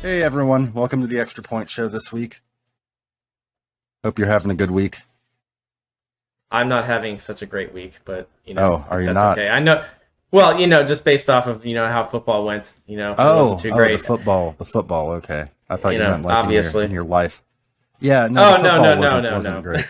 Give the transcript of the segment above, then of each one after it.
Hey everyone, welcome to the Extra Point Show this week. Hope you're having a good week. I'm not having such a great week, but Are you that's not? okay. I know. Well, just based off of how football went, it wasn't too great. The football. Okay, I thought you meant like Obviously. in your life. Yeah, no, the Oh no football no no no wasn't no. great.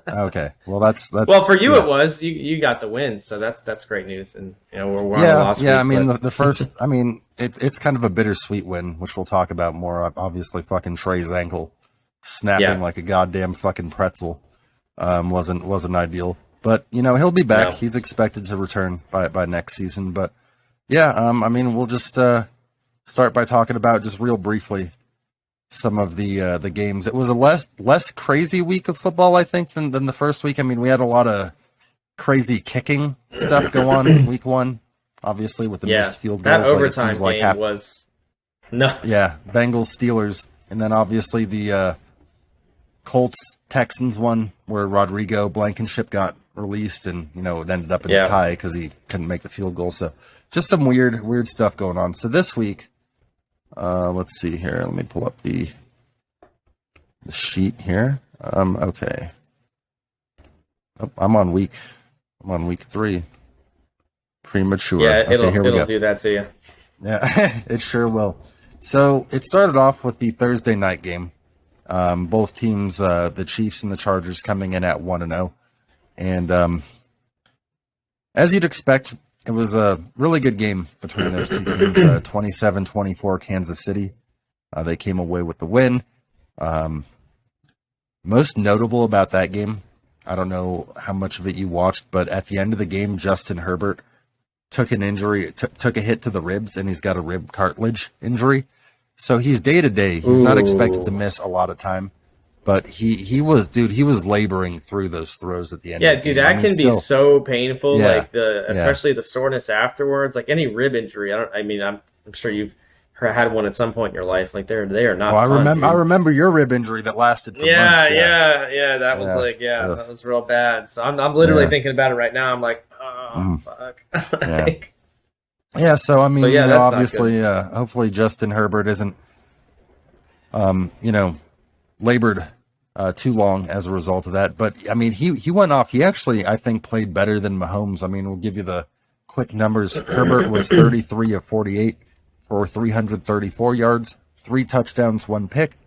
Okay, well that's Well, for you yeah. it was. You got the win, so that's great news. And we're on a Yeah, loss yeah. I week, mean, but the first. I mean, it's kind of a bittersweet win, which we'll talk about more. Obviously, fucking Trey's ankle snapping yeah, like a goddamn fucking pretzel wasn't ideal. But he'll be back. no, He's expected to return by next season. But yeah, I mean, we'll just start by talking about just real briefly some of the games. It was a less crazy week of football, I think, than the first week. I mean, we had a lot of crazy kicking stuff go on week one, obviously with the yeah. missed field That goals. Like it overtime seems like game half, was nuts. yeah, Bengals Steelers, and then obviously the Colts Texans one where Rodrigo Blankenship got released, and it ended up in a Yeah, tie because he couldn't make the field goal. So just some weird stuff going on. So this week, let's see here. Let me pull up the sheet here. Okay. Oh, I'm on week 3. Premature. yeah. Okay, here we It'll go. do that to you. Yeah, it sure will. So it started off with the Thursday night game. Both teams, the Chiefs and the Chargers, coming in at 1-0. And as you'd expect, it was a really good game between those two teams. 27-24 Kansas City. They came away with the win. Most notable about that game, I don't know how much of it you watched, but at the end of the game, Justin Herbert took an injury, took a hit to the ribs, and he's got a rib cartilage injury. So he's day-to-day. He's not expected to Ooh. miss a lot of time, but he was laboring through those throws at the end Yeah, of the dude, game. I that mean, can be still, so painful. yeah, Like yeah. especially the soreness afterwards. Like any rib injury. I'm sure you've had one at some point in your life. Like they are Oh, not fun, I dude. remember your rib injury that lasted for months. Yeah, Yeah, yeah, yeah. That was yeah. like, yeah, Ugh, that was real bad. So I'm literally yeah. thinking about it right now. I'm like, oh Mm, fuck. yeah. Like, Yeah, so I so mean, yeah, that's not good. obviously, hopefully Justin Herbert isn't, um, you know, labored too long as a result of that. But I mean, he went off. He actually, I think, played better than Mahomes. I mean, we'll give you the quick numbers. Herbert was 33 of 48 for 334 yards, 3 touchdowns, 1 pick.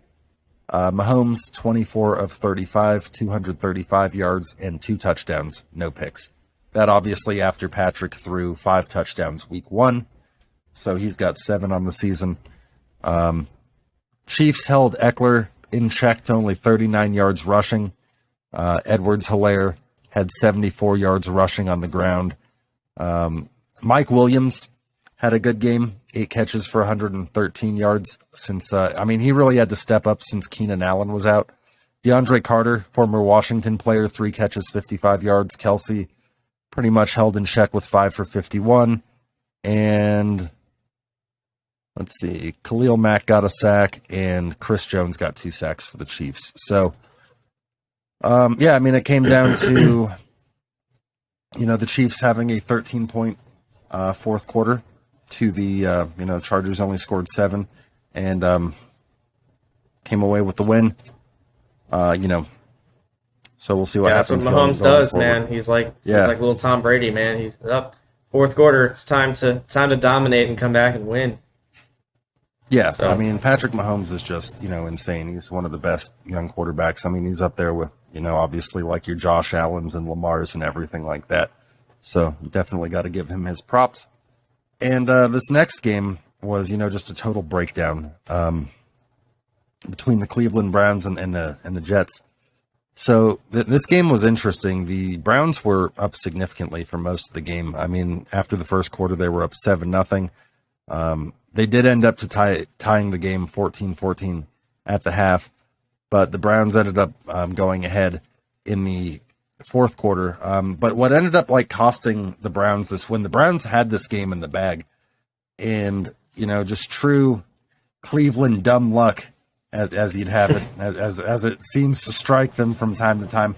Mahomes 24 of 35, 235 yards, and 2 touchdowns, no picks. That obviously after Patrick threw 5 touchdowns week 1, so he's got 7 on the season. Chiefs held Eckler in check to only 39 yards rushing. Edwards-Helaire had 74 yards rushing on the ground. Mike Williams had a good game, 8 catches for 113 yards. Since he really had to step up since Keenan Allen was out. DeAndre Carter, former Washington player, 3 catches, 55 yards. Kelsey pretty much held in check with 5 for 51. And let's see, Khalil Mack got a sack, and Chris Jones got 2 sacks for the Chiefs. So, it came down to, the Chiefs having a 13-point fourth quarter to the, Chargers only scored 7 and came away with the win. So we'll see what Yeah, that's what happens Mahomes going does, forward. man. He's like Yeah. little Tom Brady, man. He's up fourth quarter. It's time to dominate and come back and win. Yeah, I So mean, Patrick Mahomes is just, insane. He's one of the best young quarterbacks. I mean, he's up there with, obviously like your Josh Allens and Lamars and everything like that. So definitely got to give him his props. And this next game was, just a total breakdown between the Cleveland Browns and the Jets. So this game was interesting. The Browns were up significantly for most of the game. I mean, after the first quarter, they were up 7-0. They did end up tying the game 14-14 at the half, but the Browns ended up going ahead in the fourth quarter. But what ended up costing the Browns this win, the Browns had this game in the bag, and just true Cleveland dumb luck, as you'd have it, as it seems to strike them from time to time.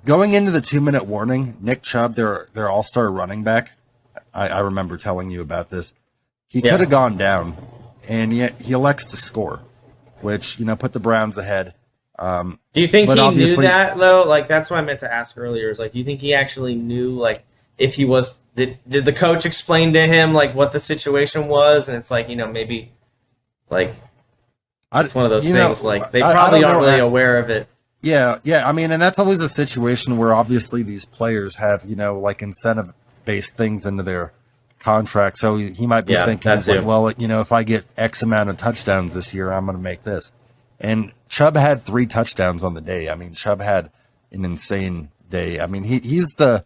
Going into the 2-minute warning, Nick Chubb, their all-star running back, I remember telling you about this. He could yeah, have gone down, and yet he elects to score, which, put the Browns ahead. Do you think but he knew obviously- that, though? Like, that's what I meant to ask earlier. Is like, do you think he actually knew, like, if he was did the coach explain to him like what the situation was? And it's like, maybe like it's one of those things. Like, they probably aren't really aware of it. Yeah. I mean, and that's always a situation where obviously these players have, like incentive-based things into their contract. So he might be thinking, like, well, if I get X amount of touchdowns this year, I'm going to make this. And Chubb had 3 touchdowns on the day. I mean, Chubb had an insane day. I mean, he's the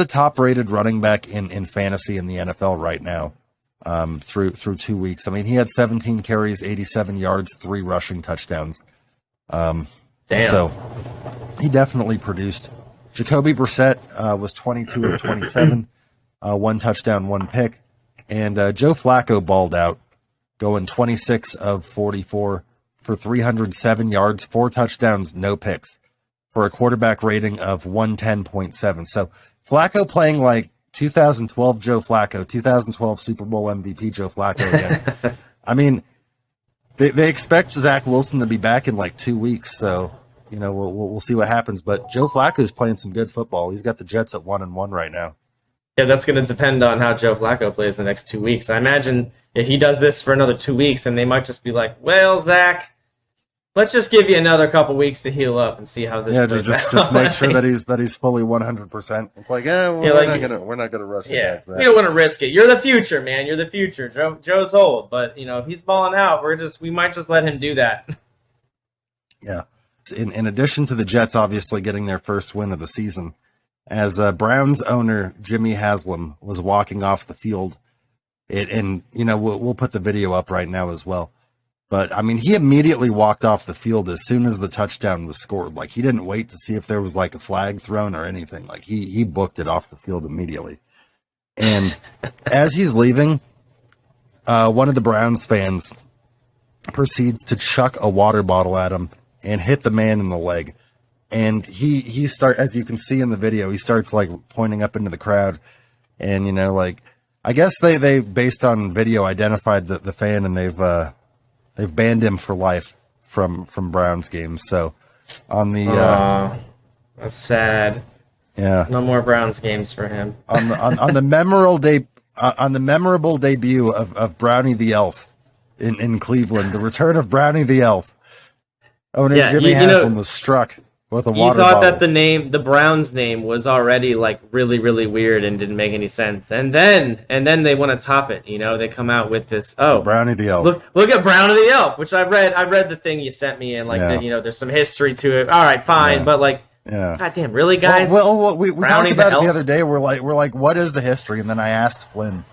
top-rated running back in fantasy in the NFL right now through 2 weeks. I mean, he had 17 carries, 87 yards, 3 rushing touchdowns. Damn. So he definitely produced. Jacoby Brissett was 22 of 27, 1 touchdown, 1 pick. And Joe Flacco balled out, going 26 of 44 for 307 yards, 4 touchdowns, no picks, for a quarterback rating of 110.7. So Flacco playing like 2012 Joe Flacco, 2012 Super Bowl MVP Joe Flacco again. I mean, they expect Zach Wilson to be back in like 2 weeks, so we'll see what happens. But Joe Flacco is playing some good football. He's got the Jets at 1-1 right now. Yeah, that's going to depend on how Joe Flacco plays the next 2 weeks. I imagine if he does this for another 2 weeks, and they might just be like, "Well, Zach, let's just give you another couple weeks to heal up and see how this." Yeah, just make sure that he's fully 100%. It's like, we're not gonna rush it. Yeah, we don't want to risk it. You're the future, man. You're the future. Joe's old, but if he's balling out, we might just let him do that. Yeah. In addition to the Jets obviously getting their first win of the season, as Browns owner Jimmy Haslam was walking off the field, we'll put the video up right now as well. But, I mean, he immediately walked off the field as soon as the touchdown was scored. Like, he didn't wait to see if there was, like, a flag thrown or anything. Like, he booked it off the field immediately. And as he's leaving, one of the Browns fans proceeds to chuck a water bottle at him and hit the man in the leg. And he as you can see in the video, he starts, like, pointing up into the crowd. And, I guess they based on video, identified the fan, and they've banned him for life from Browns games. So on the that's sad. Yeah, no more Browns games for him. on the memorable debut of Brownie the Elf in Cleveland, the return of Brownie the Elf. Owner Jimmy Haslam was struck with a water bottle. You thought that the Browns name was already like really, really weird and didn't make any sense. And then they want to top it. They come out with this. Oh, Brownie the Elf. Look at Brownie the Elf, which I read. I read the thing you sent me, and there's some history to it. All right, fine, but like, goddamn, really, guys? Well, we talked about it the other day. We're like, what is the history? And then I asked Flynn.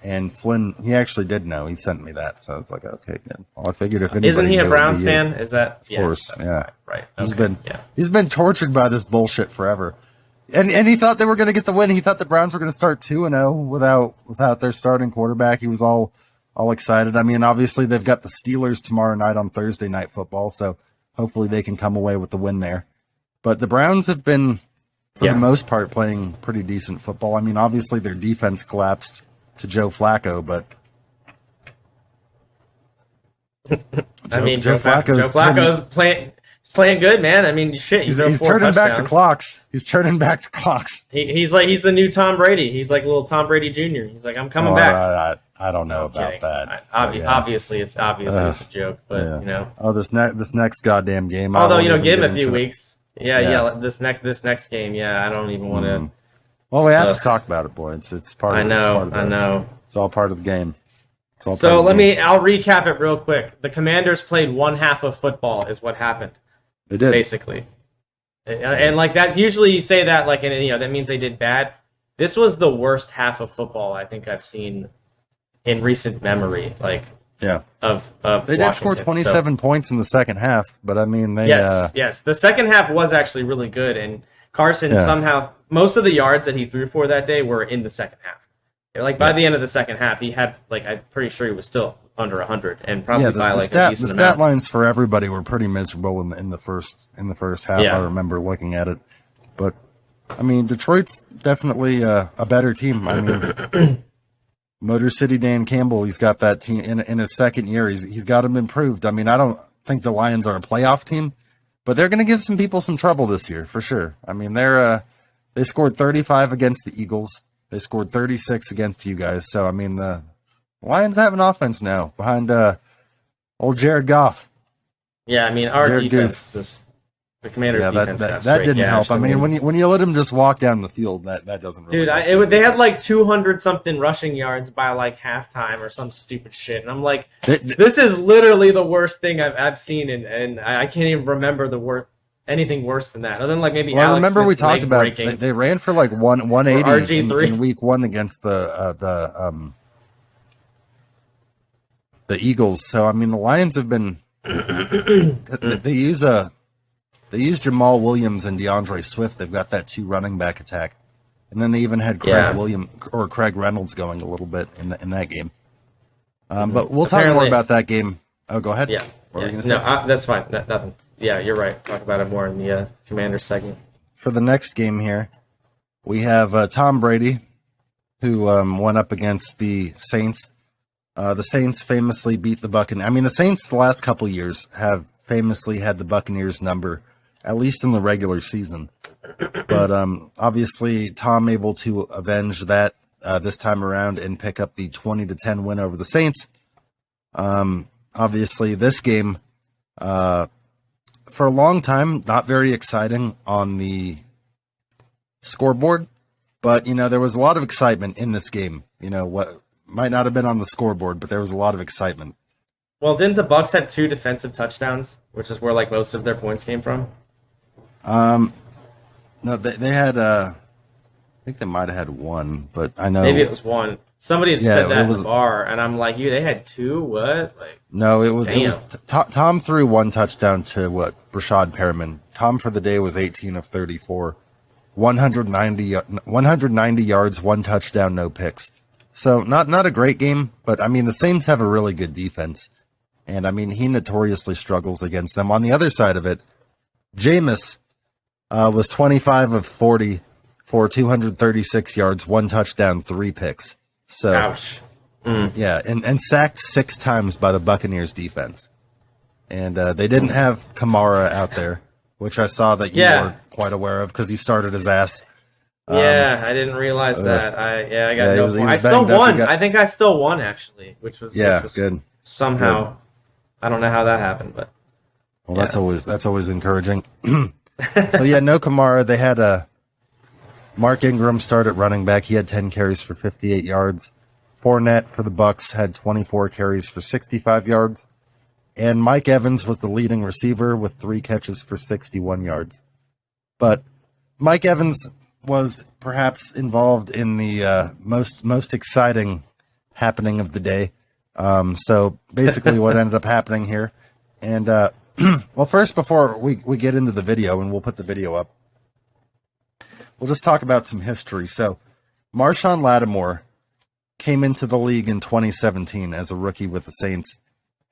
And Flynn, he actually did know. He sent me that, so I was like, okay, good. Well, I figured if anybody isn't he a knew, Browns fan? Is that of course? Yeah, right. Okay. He's been tortured by this bullshit forever, and he thought they were going to get the win. He thought the Browns were going to start 2-0 without their starting quarterback. He was all excited. I mean, obviously they've got the Steelers tomorrow night on Thursday Night Football, so hopefully they can come away with the win there. But the Browns have been, for the most part, playing pretty decent football. I mean, obviously their defense collapsed to Joe Flacco, but Joe Flacco's playing good, man. I mean, shit, he's turning back the clocks. He's turning back the clocks. He's the new Tom Brady. He's like little Tom Brady Jr. He's like, I'm coming back. I don't know about that. Obviously, it's a joke, but Oh, this next goddamn game. Although give him a few weeks. This next game. Yeah, I don't even want to. Well, we have to talk about it, boy. It's part of it. I know. It's all part of the game. I'll recap it real quick. The Commanders played one half of football is what happened. They did. Basically. And like that, usually you say that like, that means they did bad. This was the worst half of football I think I've seen in recent memory. Like, they did score 27 points in the second half, but I mean, Yes. The second half was actually really good, and Carson somehow, most of the yards that he threw for that day were in the second half. Like by the end of the second half, he had I'm pretty sure he was still under 100, and probably by a decent amount. The stat lines for everybody were pretty miserable in the first half. I remember looking at it, but I mean, Detroit's definitely a better team. I mean, Motor City Dan Campbell, he's got that team in his second year. He's got them improved. I mean, I don't think the Lions are a playoff team, but they're going to give some people some trouble this year for sure. I mean, they scored 35 against the Eagles. They scored 36 against you guys. So I mean, the Lions have an offense now behind old Jared Goff. Yeah, I mean, our Jared defense just. The Commanders' defense that didn't help. I mean, when you let him just walk down the field, that doesn't really Dude, they had like 200-something rushing yards by like halftime or some stupid shit. And I'm like, this is literally the worst thing I've seen, and I can't even remember anything worse than that. Other than like maybe Well, Alex remember Smith's we talked about they ran for like 180 in week 1 against the Eagles. So I mean, the Lions have been They use Jamal Williams and DeAndre Swift. They've got that 2 running back attack, and then they even had Craig Reynolds going a little bit in that game. But we'll talk more about that game. Oh, go ahead. Yeah. What were you gonna say? No, that's fine. Nothing. Yeah, you're right. Talk about it more in the Commanders segment. For the next game here, we have Tom Brady, who went up against the Saints. The Saints famously beat the Buccaneers. I mean, the Saints the last couple years have famously had the Buccaneers number, at least in the regular season. But obviously, Tom able to avenge that this time around and pick up the 20-10 win over the Saints. Obviously, this game, for a long time, not very exciting on the scoreboard. But, there was a lot of excitement in this game. What might not have been on the scoreboard, but there was a lot of excitement. Well, didn't the Bucs have 2 defensive touchdowns, which is where like most of their points came from? No, they had. I think they might have had 1, but I know maybe it was 1. Somebody had said that in the bar, and I'm like, they had 2. What? Like, no, it was Tom threw 1 touchdown to Rashad Perriman. Tom for the day was 18 of 34, 190 yards, 1 touchdown, no picks. So not a great game, but I mean the Saints have a really good defense. And, I mean, he notoriously struggles against them. On the other side of it, Jameis was 25 of 40 for 236 yards, 1 touchdown, 3 picks. So, ouch. Yeah, and sacked 6 times by the Buccaneers defense. And they didn't have Kamara out there, which I saw that you were quite aware of because you started his ass. Yeah, I didn't realize that. I got no point. I still banged won. up. I think I still won, actually, which was good. Somehow. Good. I don't know how that happened, but that's always encouraging. So no Kamara. They had Mark Ingram start at running back. He had 10 carries for 58 yards. Fournette for the Bucs had 24 carries for 65 yards, and Mike Evans was the leading receiver with 3 catches for 61 yards. But Mike Evans was perhaps involved in the most exciting happening of the day. So basically what ended up happening here. And, well, first, before we get into the video, and we'll put the video up, we'll just talk about some history. So Marshawn Lattimore came into the league in 2017 as a rookie with the Saints.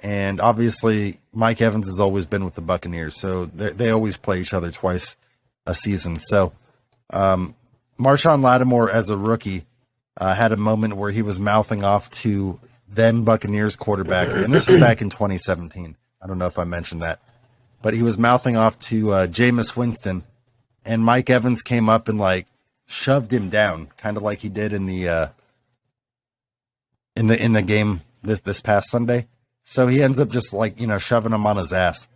And obviously Mike Evans has always been with the Buccaneers. So they always play each other twice a season. So, Marshawn Lattimore as a rookie, had a moment where he was mouthing off to then Buccaneers quarterback, and this was back in 2017. I don't know if I mentioned that, but he was mouthing off to Jameis Winston, and Mike Evans came up and like shoved him down, kind of like he did in the game this past Sunday. So he ends up just like shoving him on his ass,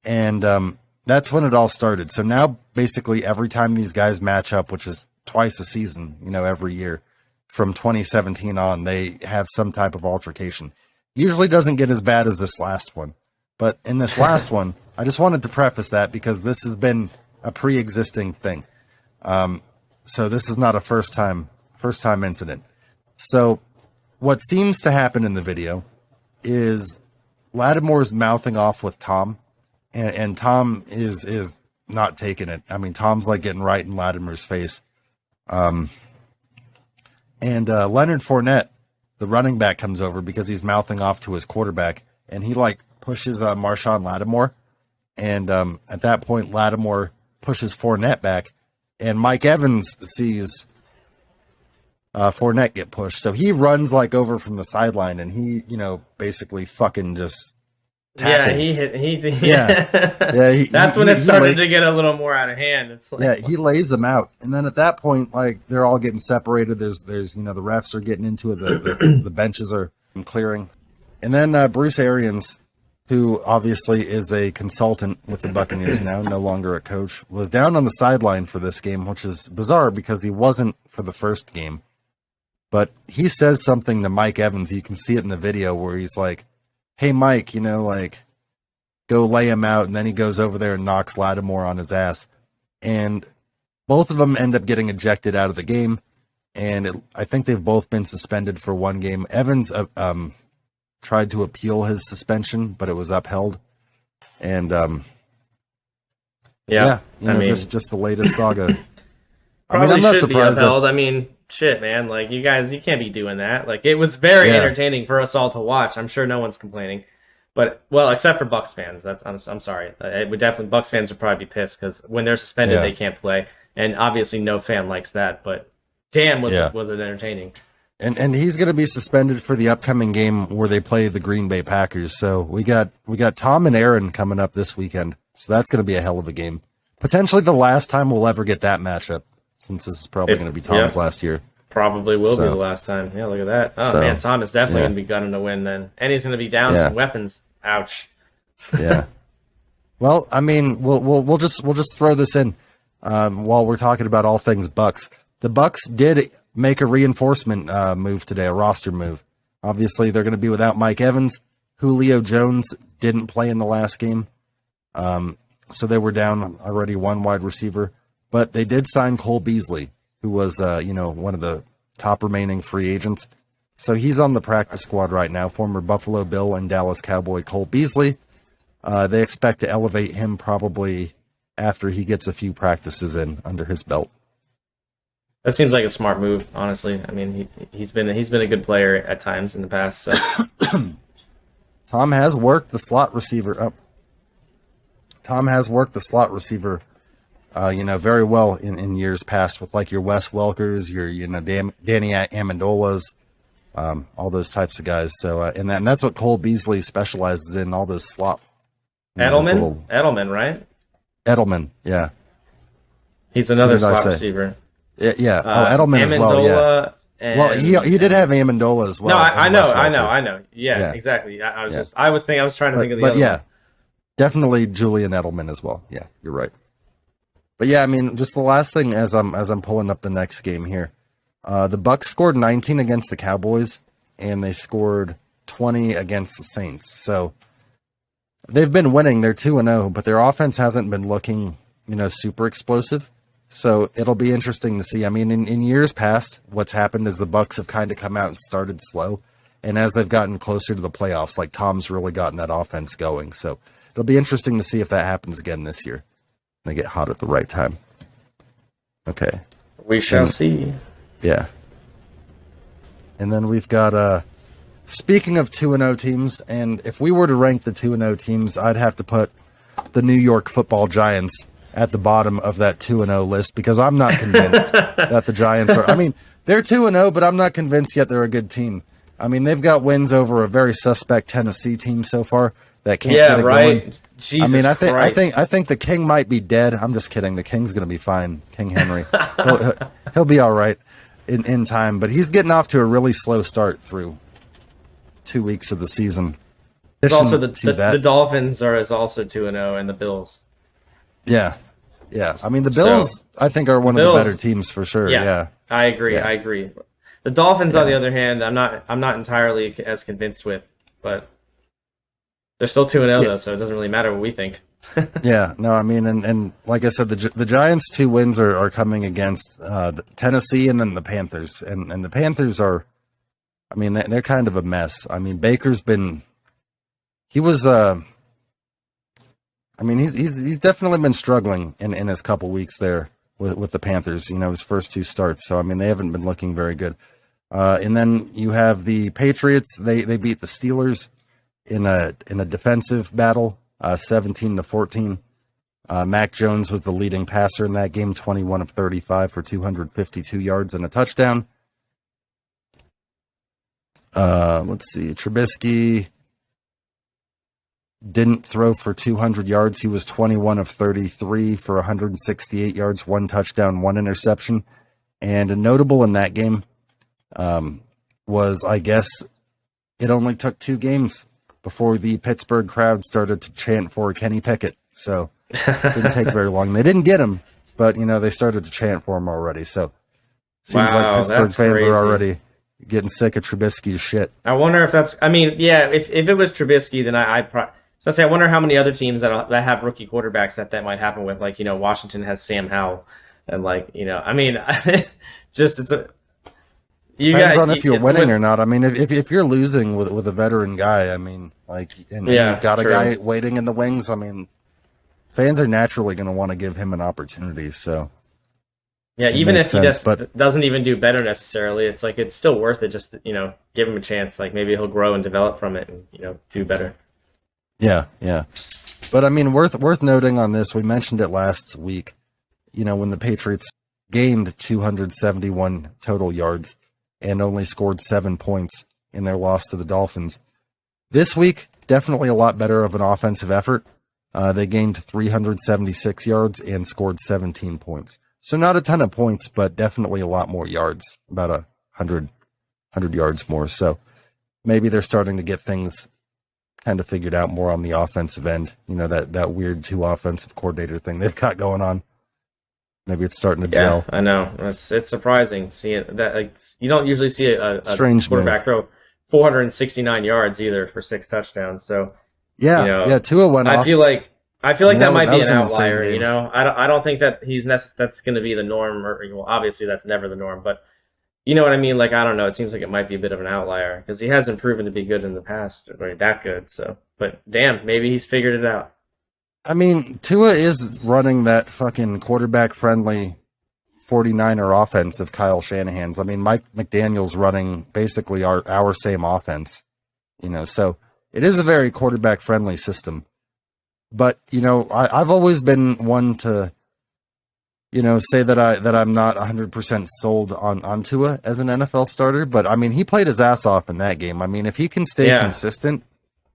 and that's when it all started. So now basically every time these guys match up, which is twice a season, every year, from 2017 on, they have some type of altercation. Usually doesn't get as bad as this last one. But in this last one, I just wanted to preface that because this has been a pre-existing thing. So this is not a first time incident. So what seems to happen in the video is Lattimore's mouthing off with Tom, and Tom is not taking it. I mean, Tom's like getting right in Lattimore's face. And Leonard Fournette, the running back, comes over because he's mouthing off to his quarterback, and he like pushes Marshawn Lattimore, and at that point Lattimore pushes Fournette back, and Mike Evans sees Fournette get pushed. So he runs like over from the sideline, and he, basically fucking just tackles. Yeah. That's when it started to get a little more out of hand. It's like, he lays them out, and then at that point, like they're all getting separated. There's the refs are getting into it. The benches are clearing, and then Bruce Arians, who obviously is a consultant with the Buccaneers now, no longer a coach, was down on the sideline for this game, which is bizarre because he wasn't for the first game. But he says something to Mike Evans. You can see it in the video where he's like, "Hey, Mike, go lay him out." And then he goes over there and knocks Lattimore on his ass. And both of them end up getting ejected out of the game. And I think they've both been suspended for one game. Evans tried to appeal his suspension, but it was upheld. And just the latest saga. Probably I'm not should surprised. Be upheld. Shit, man. Like, you guys, you can't be doing that. Like, it was very entertaining for us all to watch. I'm sure no one's complaining. But, well, except for Bucs fans. I'm sorry. It would definitely, Bucs fans would probably be pissed because when they're suspended, they can't play. And obviously no fan likes that. But damn, was it entertaining. And he's going to be suspended for the upcoming game where they play the Green Bay Packers. So we got Tom and Aaron coming up this weekend. So that's going to be a hell of a game. Potentially the last time we'll ever get that matchup, since this is probably going to be Tom's last year. Probably will be the last time. Yeah, look at that. Oh man, Tom is definitely going to be gunning to win then, and he's going to be down some weapons. Ouch. Yeah. Well, we'll just throw this in while we're talking about all things Bucs. The Bucs did make a reinforcement move today, a roster move. Obviously, they're going to be without Mike Evans. Julio Jones didn't play in the last game, so they were down already one wide receiver. But they did sign Cole Beasley, who was one of the top remaining free agents. So he's on the practice squad right now. Former Buffalo Bill and Dallas Cowboy Cole Beasley. They expect to elevate him probably after he gets a few practices in under his belt. That seems like a smart move, honestly. He's been a good player at times in the past. So. Tom has worked the slot receiver. Very well in years past with like your Wes Welkers, your Danny Amendolas, all those types of guys. So and that's what Cole Beasley specializes in, all those slot. Edelman, right? Edelman, yeah. He's another slot receiver. Yeah. Edelman as well. Yeah. He did have Amendola as well. No, I know. Yeah, exactly. I was trying to think of the other one. Definitely Julian Edelman as well. Yeah, you're right. But yeah, just the last thing as I'm pulling up the next game here. The Bucs scored 19 against the Cowboys, and they scored 20 against the Saints. So they've been winning. They're 2-0, but their offense hasn't been looking, super explosive. So it'll be interesting to see. In years past, what's happened is the Bucs have kind of come out and started slow, and as they've gotten closer to the playoffs, like Tom's really gotten that offense going. So it'll be interesting to see if that happens again this year. They get hot at the right time. Okay. We shall see. Yeah. And then we've got, speaking of 2-0 teams, and if we were to rank the 2-0 teams, I'd have to put the New York Football Giants at the bottom of that 2-0 list because I'm not convinced that the Giants are. They're 2-0, but I'm not convinced yet they're a good team. They've got wins over a very suspect Tennessee team so far that can't get it going. Jesus I think the King might be dead. I'm just kidding. The King's going to be fine. King Henry. He'll be all right in time, but he's getting off to a really slow start through 2 weeks of the season. Also, the Dolphins are also 2-0, and the Bills. Yeah. The Bills, I think, are one of the better teams for sure. Yeah. I agree. Yeah. I agree. The Dolphins, on the other hand, I'm not entirely as convinced with, but they're still 2-0 though, so it doesn't really matter what we think. Yeah, no, and like I said, the Giants' 2 wins are coming against Tennessee and then the Panthers, and the Panthers are, they're kind of a mess. Baker's been, he's definitely been struggling in his couple weeks there with the Panthers. His first 2 starts, so they haven't been looking very good. And then you have the Patriots. They beat the Steelers in a defensive battle, 17-14. Mac Jones was the leading passer in that game, 21 of 35 for 252 yards and a touchdown. Let's see. Trubisky didn't throw for 200 yards. He was 21 of 33 for 168 yards, 1 touchdown, 1 interception. And notable in that game was, I guess, it only took 2 games before the Pittsburgh crowd started to chant for Kenny Pickett. So it didn't take very long. They didn't get him, but, they started to chant for him already. So seems like Pittsburgh fans are already getting sick of Trubisky's shit. I wonder if that's, if it was Trubisky, then I wonder how many other teams that have rookie quarterbacks that might happen with. Like, Washington has Sam Howell. And depends on if you're winning or not. If you're losing with a veteran guy, and you've got a guy waiting in the wings, fans are naturally going to want to give him an opportunity. So yeah, even if he doesn't even do better necessarily, it's like it's still worth it just to, give him a chance. Like maybe he'll grow and develop from it and do better. Yeah. But worth noting on this, we mentioned it last week. When the Patriots gained 271 total yards and only scored 7 points in their loss to the Dolphins. This week, definitely a lot better of an offensive effort. They gained 376 yards and scored 17 points. So not a ton of points, but definitely a lot more yards, about 100 yards more. So maybe they're starting to get things kind of figured out more on the offensive end. That weird 2 offensive coordinator thing they've got going on. Maybe it's starting to gel. I know. It's surprising seeing that. You don't usually see a strange quarterback throw 469 yards either for 6 touchdowns. So Tua went off. I feel like that might be an outlier. I don't think that that's going to be the norm. Or obviously that's never the norm. But you know what I mean? I don't know. It seems like it might be a bit of an outlier because he hasn't proven to be good in the past or that good. So, but damn, maybe he's figured it out. Tua is running that fucking quarterback-friendly 49er offense of Kyle Shanahan's. Mike McDaniel's running basically our same offense, so it is a very quarterback-friendly system. But, I've always been one to, say that I'm not 100% sold on Tua as an NFL starter. But, he played his ass off in that game. If he can stay consistent.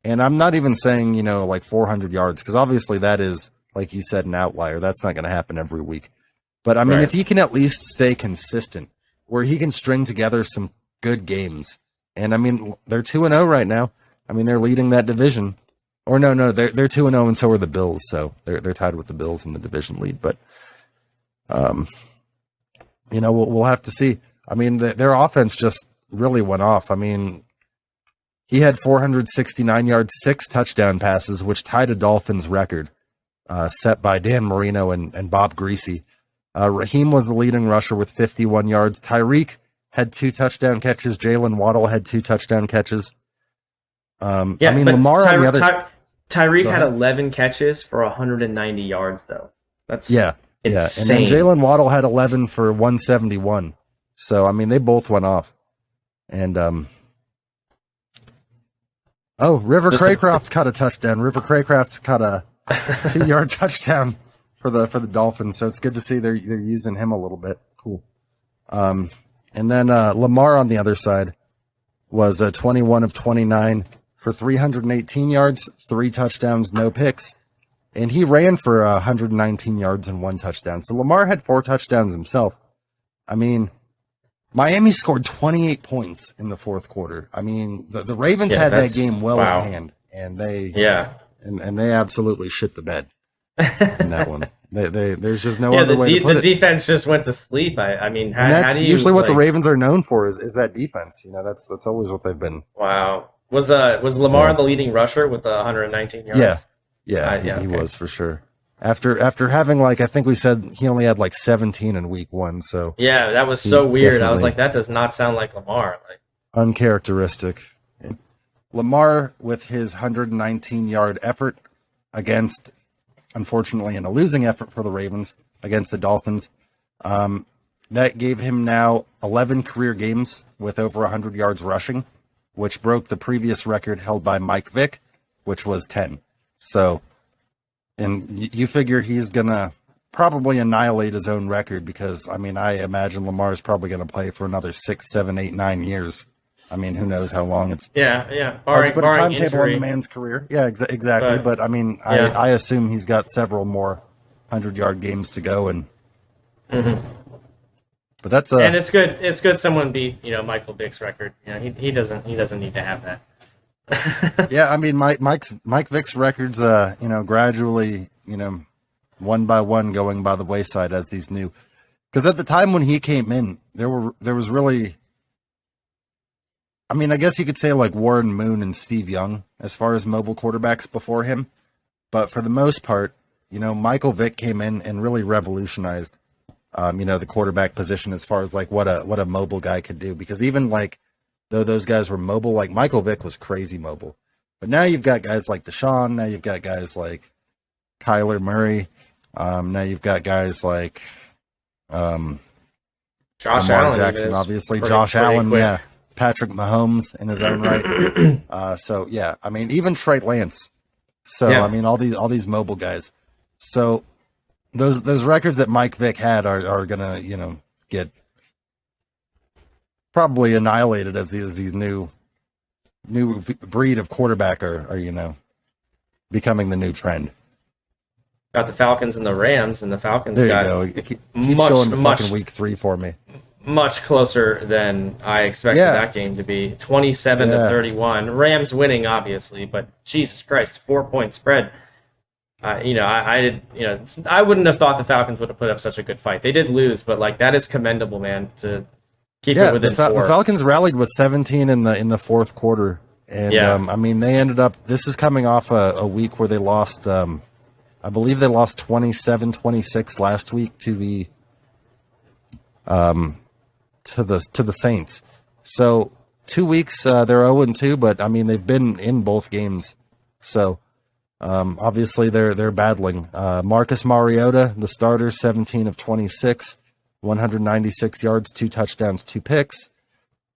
And I'm not even saying, 400 yards, because obviously that is, like you said, an outlier. That's not going to happen every week. But, if he can at least stay consistent, where he can string together some good games. And, they're 2-0 right now. They're leading that division. Or no, they're 2-0, and so are the Bills. So they're tied with the Bills in the division lead. But, we'll have to see. Their offense just really went off. He had 469 yards, 6 touchdown passes, which tied a Dolphins record set by Dan Marino and Bob Greasy. Raheem was the leading rusher with 51 yards. Tyreek had 2 touchdown catches. Jalen Waddle had 2 touchdown catches. Lamar on the other... Tyreek had 11 catches for 190 yards, though. That's insane. And then Jalen Waddle had 11 for 171. So, they both went off. And... River Craycraft caught a touchdown. River Craycraft caught a 2-yard touchdown for the Dolphins. So it's good to see they're using him a little bit. Cool. And then Lamar on the other side was 21 of 29 for 318 yards, 3 touchdowns, no picks. And he ran for 119 yards and 1 touchdown. So Lamar had 4 touchdowns himself. Miami scored 28 points in the fourth quarter. The Ravens had that game well in hand, and they and they absolutely shit the bed in that one. There's just no other way to put it. The defense just went to sleep. How do you usually what the Ravens are known for is that defense. That's always what they've been. Wow. Was Lamar the leading rusher with 119 yards? He was for sure. After having I think we said he only had 17 in week 1, so yeah, that was so weird. I was like, that does not sound like Lamar. Uncharacteristic. Lamar with his 119-yard effort against, unfortunately, in a losing effort for the Ravens against the Dolphins, that gave him now 11 career games with over 100 yards rushing, which broke the previous record held by Mike Vick, which was 10. So. And you figure he's going to probably annihilate his own record because, I imagine Lamar's probably going to play for another 6, 7, 8, 9 years I mean, who knows how long it's Yeah. hard to put a Barring timetable on injury. the man's career. Yeah, exactly. But I mean, yeah. I assume he's got several more 100-yard games to go, and but that's And it's good. It's good someone beat Michael Vick's record. He doesn't need to have that. yeah. I mean, Mike Vick's records, gradually, one by one going by the wayside as these new. Because at the time when he came in, there was really, I mean, I guess you could say like Warren Moon and Steve Young as far as mobile quarterbacks before him. But for the most part, Michael Vick came in and really revolutionized, the quarterback position as far as like what a mobile guy could do. Because even like though those guys were mobile, like Michael Vick was crazy mobile. But now you've got guys like Deshaun. Now you've got guys like Kyler Murray. Now you've got guys like Josh Lamar Allen, Jackson, obviously. Josh Allen, quick. yeah. Patrick Mahomes in his own right. So yeah, I mean, even Trey Lance. So Yeah. I mean, all these mobile guys. So those records that Mike Vick had are gonna get probably annihilated as these new breed of quarterback are becoming the new trend. Got the Falcons and the Rams, and the Falcons There got you go. It keeps much, going to much, fucking week 3 for me. much closer than I expected Yeah. that game to be. 27 to 31. Rams winning, obviously, but Jesus Christ, 4-point spread. I wouldn't have thought the Falcons would have put up such a good fight. They did lose, but like that is commendable, man, to keep it within 4. The Falcons rallied with 17 in the fourth quarter, and I mean they ended up. This is coming off a week where they lost. I believe they lost 27-26 last week to the Saints. So 2 weeks they're 0-2, but I mean they've been in both games. So obviously they're battling. Marcus Mariota, the starter, 17 of 26, 196 yards, 2 touchdowns, 2 picks.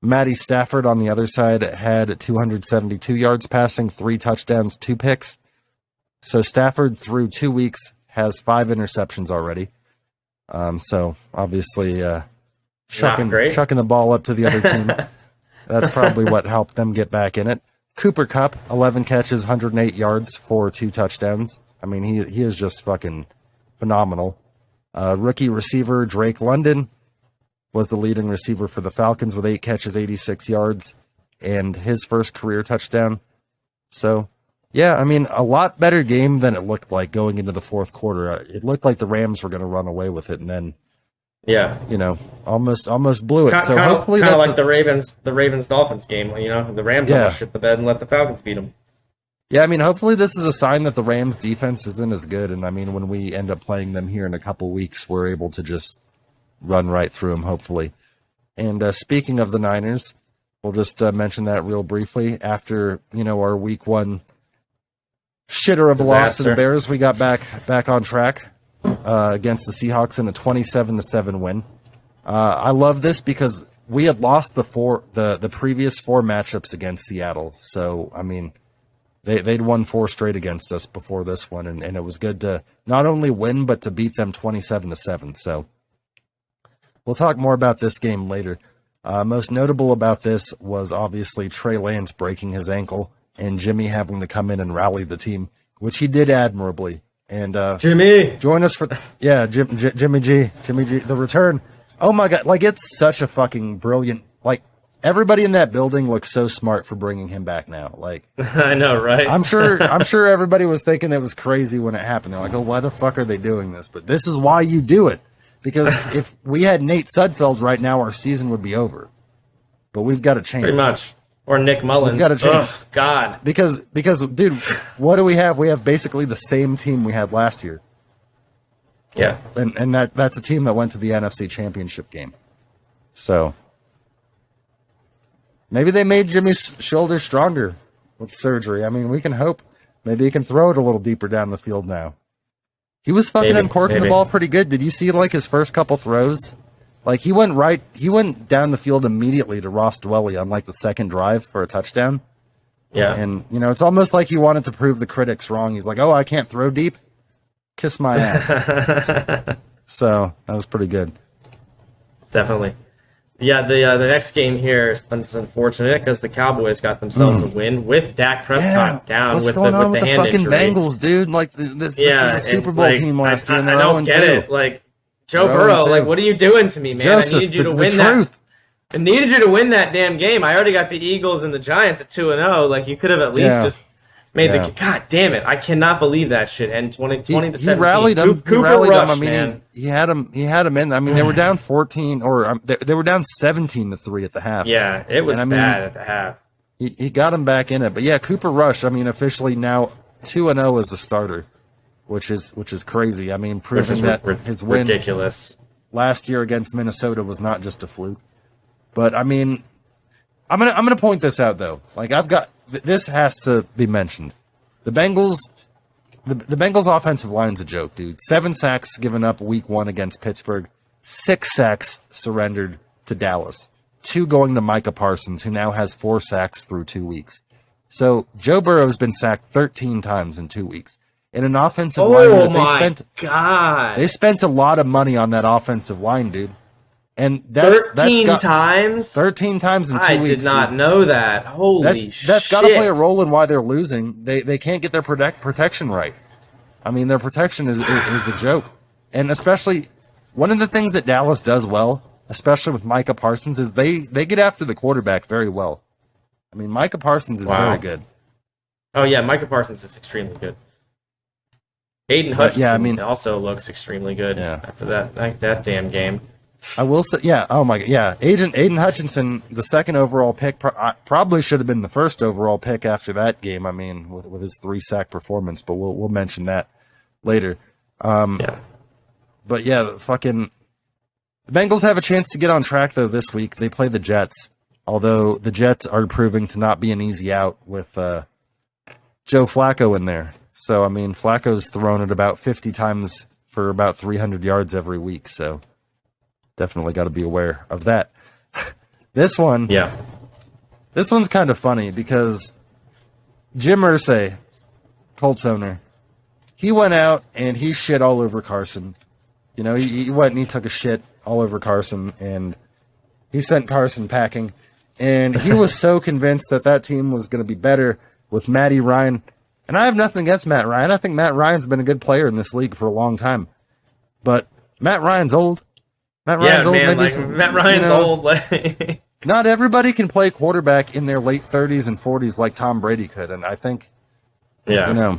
Matty Stafford on the other side had 272 yards passing, 3 touchdowns, 2 picks. So Stafford through 2 weeks has 5 interceptions already. So obviously chucking the ball up to the other team. That's probably what helped them get back in it. Cooper Kupp, 11 catches, 108 yards for 2 touchdowns. I mean, he is just fucking phenomenal. Rookie receiver Drake London was the leading receiver for the Falcons with 8 catches, 86 yards, and his first career touchdown. So, yeah, I mean, a lot better game than it looked like going into the fourth quarter. It looked like the Rams were going to run away with it, and then, almost blew it. So hopefully kind that's of like the Ravens Dolphins game. The Rams almost shit the bed and let the Falcons beat them. Yeah, I mean, hopefully this is a sign that the Rams defense isn't as good, and I mean, when we end up playing them here in a couple weeks, we're able to just run right through them, hopefully. And speaking of the Niners, we'll just mention that real briefly. After our week 1 shitter of a loss to the Bears, we got back on track against the Seahawks in a 27-7 win. I love this because we had lost the previous 4 matchups against Seattle. So I mean, they'd won 4 straight against us before this one, and it was good to not only win but to beat them 27-7. So we'll talk more about this game later. Most notable about this was obviously Trey Lance breaking his ankle and Jimmy having to come in and rally the team, which he did admirably. And Jimmy, join us for Jimmy G, the return. Oh my God, like it's such a fucking brilliant. Like everybody in that building looks so smart for bringing him back now. Like I know, right? I'm sure everybody was thinking it was crazy when it happened. They're like, oh, why the fuck are they doing this? But this is why you do it. Because if we had Nate Sudfeld right now, our season would be over. But we've got a chance. Pretty much. Or Nick Mullins. We've got a chance. Ugh, God. Because, dude, what do we have? We have basically the same team we had last year. Yeah. And that's a team that went to the NFC Championship game. So maybe they made Jimmy's shoulder stronger with surgery. I mean, we can hope. Maybe he can throw it a little deeper down the field now. He was fucking uncorking the ball pretty good. Did you see like his first couple throws? Like he went down the field immediately to Ross Dwelly on like the second drive for a touchdown. Yeah. And it's almost like he wanted to prove the critics wrong. He's like, "Oh, I can't throw deep. Kiss my ass." So that was pretty good. Definitely. The next game here is unfortunate because the Cowboys got themselves a win with Dak Prescott down What's with going on the with the hand fucking injury. Bengals, dude? Like this is a Super Bowl team last year, and they're I don't 0-2. get it. Like Joe They're Burrow, 0-2. like what are you doing to me, man? Joseph, I needed you to the win truth. that. I needed you to win that damn game. I already got the Eagles and the Giants at 2-0. Like you could have at least just made the. God damn it! I cannot believe that shit. And 20 to 17. He rallied them. Cooper Rush, them. I mean, man. he had him. He had him in. I mean, they were down 14, or they were down 17-3 at the half. Yeah, it was bad at the half. He got him back in it, but yeah, Cooper Rush. I mean, officially now 2-0 as a starter, which is crazy. I mean, proving that his win ridiculous last year against Minnesota was not just a fluke. But I mean, I'm gonna point this out though. Like this has to be mentioned. The Bengals offensive line's a joke, dude. 7 sacks given up week 1 against Pittsburgh. 6 sacks surrendered to Dallas. 2 going to Micah Parsons, who now has 4 sacks through 2 weeks. So Joe Burrow's been sacked 13 times in 2 weeks. In an offensive line that they spent a lot of money on that offensive line, dude. And that's 13 times? 13 times in 2 weeks. I did not know that. Holy shit. That's got to play a role in why they're losing. They can't get their protection right. I mean, their protection is a joke. And especially, one of the things that Dallas does well, especially with Micah Parsons, is they get after the quarterback very well. I mean, Micah Parsons is very good. Oh, yeah, Micah Parsons is extremely good. Hayden Hutchinson also looks extremely good after that damn game. I will say, Aiden Hutchinson, the 2nd overall pick, probably should have been the 1st overall pick after that game. I mean, with his 3-sack performance, but we'll mention that later. But yeah, the Bengals have a chance to get on track though this week. They play the Jets, although the Jets are proving to not be an easy out with Joe Flacco in there. So I mean, Flacco's thrown it about 50 times for about 300 yards every week. So. Definitely got to be aware of that. This one's kind of funny because Jim Irsay, Colts owner, he went out and he shit all over Carson. You know, he went and he took a shit all over Carson and he sent Carson packing. And he was so convinced that team was going to be better with Matty Ryan. And I have nothing against Matt Ryan. I think Matt Ryan's been a good player in this league for a long time. But Matt Ryan's old. Matt Ryan's old. Not everybody can play quarterback in their late 30s and 40s like Tom Brady could, and I think, I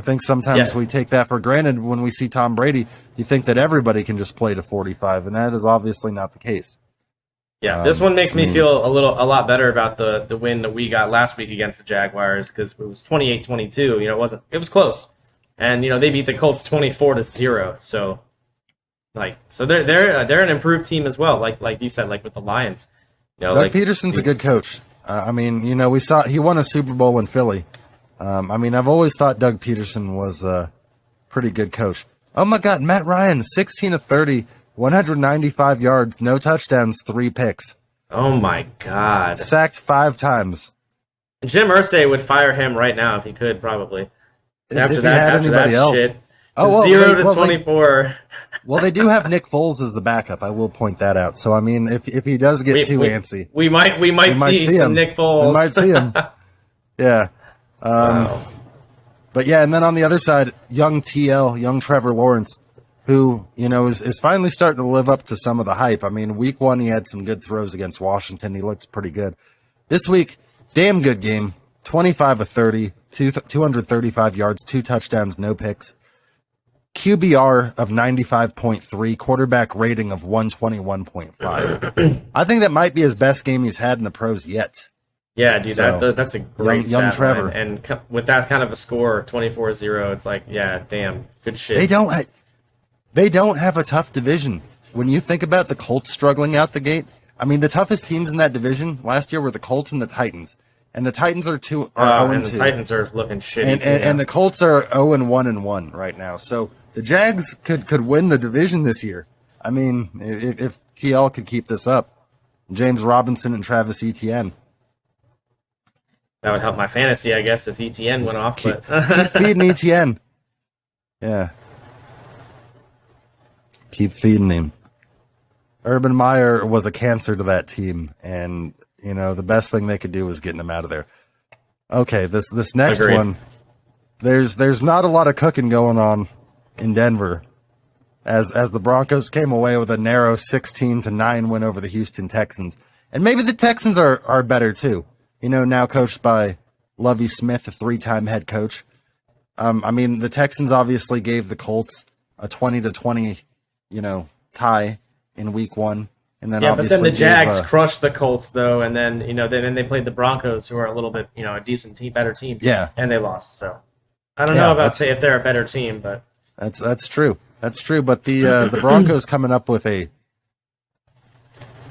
think sometimes we take that for granted when we see Tom Brady. You think that everybody can just play to 45, and that is obviously not the case. Yeah, this one makes me feel a lot better about the win that we got last week against the Jaguars because it was 28-22. You know, it was close, and they beat the Colts 24-0. So. So they're an improved team as well. Like you said, like with the Lions. Doug Peterson's a good coach. I mean, we saw he won a Super Bowl in Philly. I mean, I've always thought Doug Peterson was a pretty good coach. Oh my God, Matt Ryan, 16 of 30, 195 yards, no touchdowns, 3 picks. Oh my God, sacked 5 times. Jim Irsay would fire him right now if he could, probably. If he had anybody else. Shit. 0-24. Well, they do have Nick Foles as the backup. I will point that out. So I mean, if he does get too antsy, we might see some Nick Foles. We might see him. Yeah. But yeah, and then on the other side, young Trevor Lawrence, who is finally starting to live up to some of the hype. I mean, week 1 he had some good throws against Washington. He looked pretty good. This week, damn good game. 25 of 30, 235 yards, 2 touchdowns, no picks. QBR of 95.3, quarterback rating of 121.5. I think that might be his best game he's had in the pros yet. Yeah, dude, that's a great young Trevor. Line. And with that kind of a score, 24-0, it's like, yeah, damn, good shit. They don't have a tough division. When you think about the Colts struggling out the gate, I mean, the toughest teams in that division last year were the Colts and the Titans. And the Titans are 0-2. And the Titans are looking shitty. And the Colts are 0-1 right now. So the Jags could win the division this year. I mean, if TL could keep this up, James Robinson and Travis Etienne. That would help my fantasy, I guess, if Etienne went off. Keep feeding Etienne. Yeah. Keep feeding him. Urban Meyer was a cancer to that team, and the best thing they could do was getting him out of there. Okay, this next Agreed. one, there's not a lot of cooking going on in Denver, as the Broncos came away with a narrow 16-9 win over the Houston Texans, and maybe the Texans are better too. Now coached by Lovie Smith, a 3-time head coach. The Texans obviously gave the Colts a 20-20, tie in week 1. And then but then the Jags gave, crushed the Colts though, and then then they played the Broncos, who are a little bit a decent team, better team. Yeah, and they lost. So I don't know about say if they're a better team, but that's true. That's true. But the Broncos coming up with a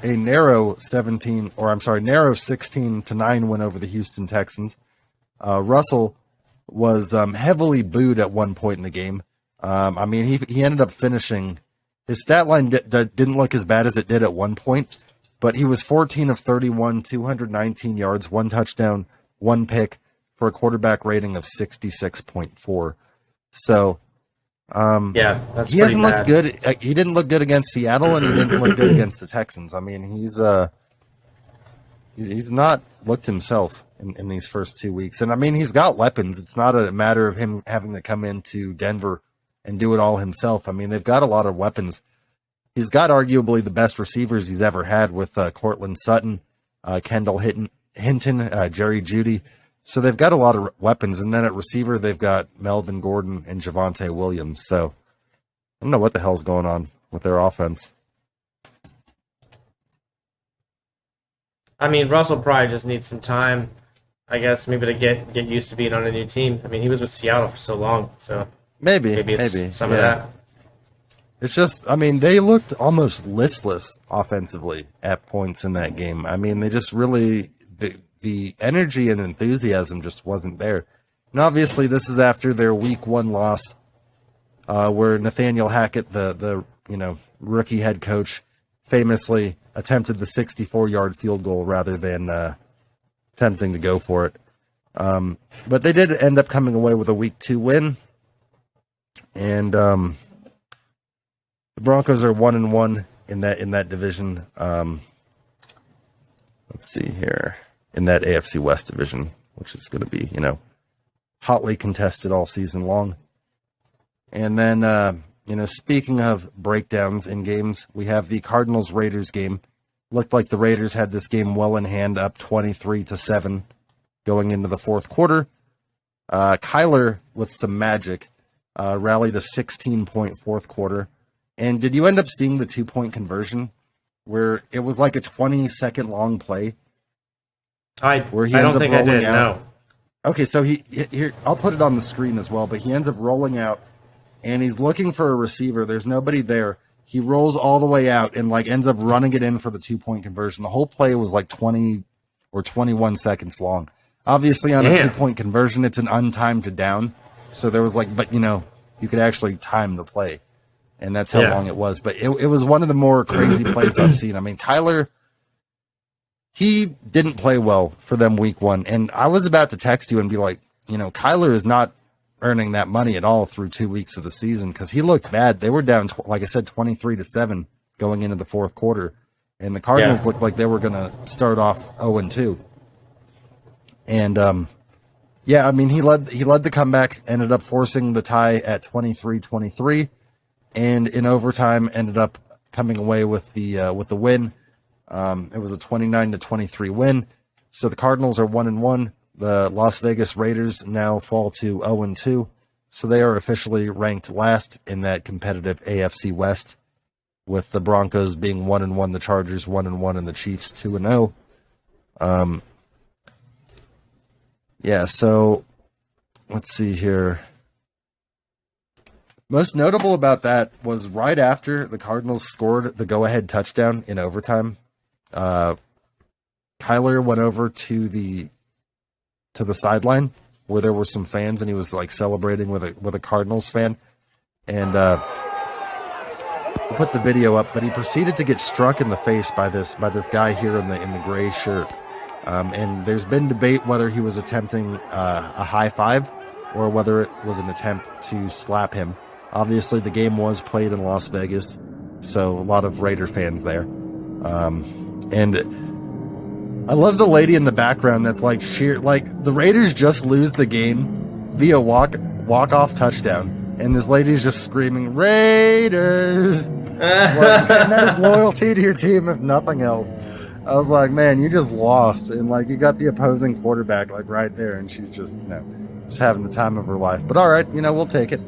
narrow 16-9 win over the Houston Texans. Russell was heavily booed at one point in the game. He ended up finishing. His stat line didn't look as bad as it did at one point, but he was 14 of 31, 219 yards, 1 touchdown, 1 pick for a quarterback rating of 66.4. So, that's he hasn't bad. looked good. He didn't look good against Seattle, and he didn't look good against the Texans. He's not looked himself in these first 2 weeks. And he's got weapons. It's not a matter of him having to come into Denver and do it all himself. They've got a lot of weapons. He's got arguably the best receivers he's ever had with Cortland Sutton, Kendall Hinton, Jerry Jeudy. So they've got a lot of weapons. And then at receiver, they've got Melvin Gordon and Javonte Williams. So I don't know what the hell's going on with their offense. Russell probably just needs some time, I guess, maybe to get used to being on a new team. He was with Seattle for so long, so maybe it's some of that. It's just, they looked almost listless offensively at points in that game. They just really, the energy and enthusiasm just wasn't there. And obviously, this is after their week 1 loss, where Nathaniel Hackett, the rookie head coach, famously attempted the 64-yard field goal rather than attempting to go for it. But they did end up coming away with a week 2 win. And the Broncos are 1-1 in that division. Let's see here. In that AFC West division, which is going to be, hotly contested all season long. And then, speaking of breakdowns in games, we have the Cardinals-Raiders game. Looked like the Raiders had this game well in hand, up 23-7 going into the fourth quarter. Kyler, with some magic, rallied a 16-point fourth quarter. And did you end up seeing the 2-point conversion where it was like a 20-second long play? I don't think I did, no. Okay, so here I'll put it on the screen as well, but he ends up rolling out, and he's looking for a receiver. There's nobody there. He rolls all the way out and ends up running it in for the 2-point conversion. The whole play was 20 or 21 seconds long. Obviously, on a 2-point conversion, it's an untimed down. So there was but you could actually time the play, and that's how long it was. But it was one of the more crazy plays I've seen. Kyler, he didn't play well for them week 1. And I was about to text you and be like, Kyler is not earning that money at all through 2 weeks of the season because he looked bad. They were down, like I said, 23-7 going into the fourth quarter. And the Cardinals looked like they were going to start off 0-2. And, he led the comeback, ended up forcing the tie at 23-23. And in overtime, ended up coming away with the win. It was a 29-23 win. So the Cardinals are 1-1. The Las Vegas Raiders now fall to 0-2. So they are officially ranked last in that competitive AFC West, with the Broncos being 1-1, the Chargers 1-1, and the Chiefs 2-0. So let's see here. Most notable about that was right after the Cardinals scored the go-ahead touchdown in overtime, Kyler went over to the sideline where there were some fans, and he was celebrating with a Cardinals fan. And we'll put the video up, but he proceeded to get struck in the face by this guy here in the gray shirt. And there's been debate whether he was attempting a high five or whether it was an attempt to slap him. Obviously, the game was played in Las Vegas, So a lot of Raider fans there. And I love the lady in the background that's like the Raiders just lose the game via walk-off touchdown. And this lady's just screaming, Raiders! Like, man, that is loyalty to your team, if nothing else. I was like, man, you just lost. And, like, you got the opposing quarterback, like, right there. And she's just, just having the time of her life. But, all right, we'll take it.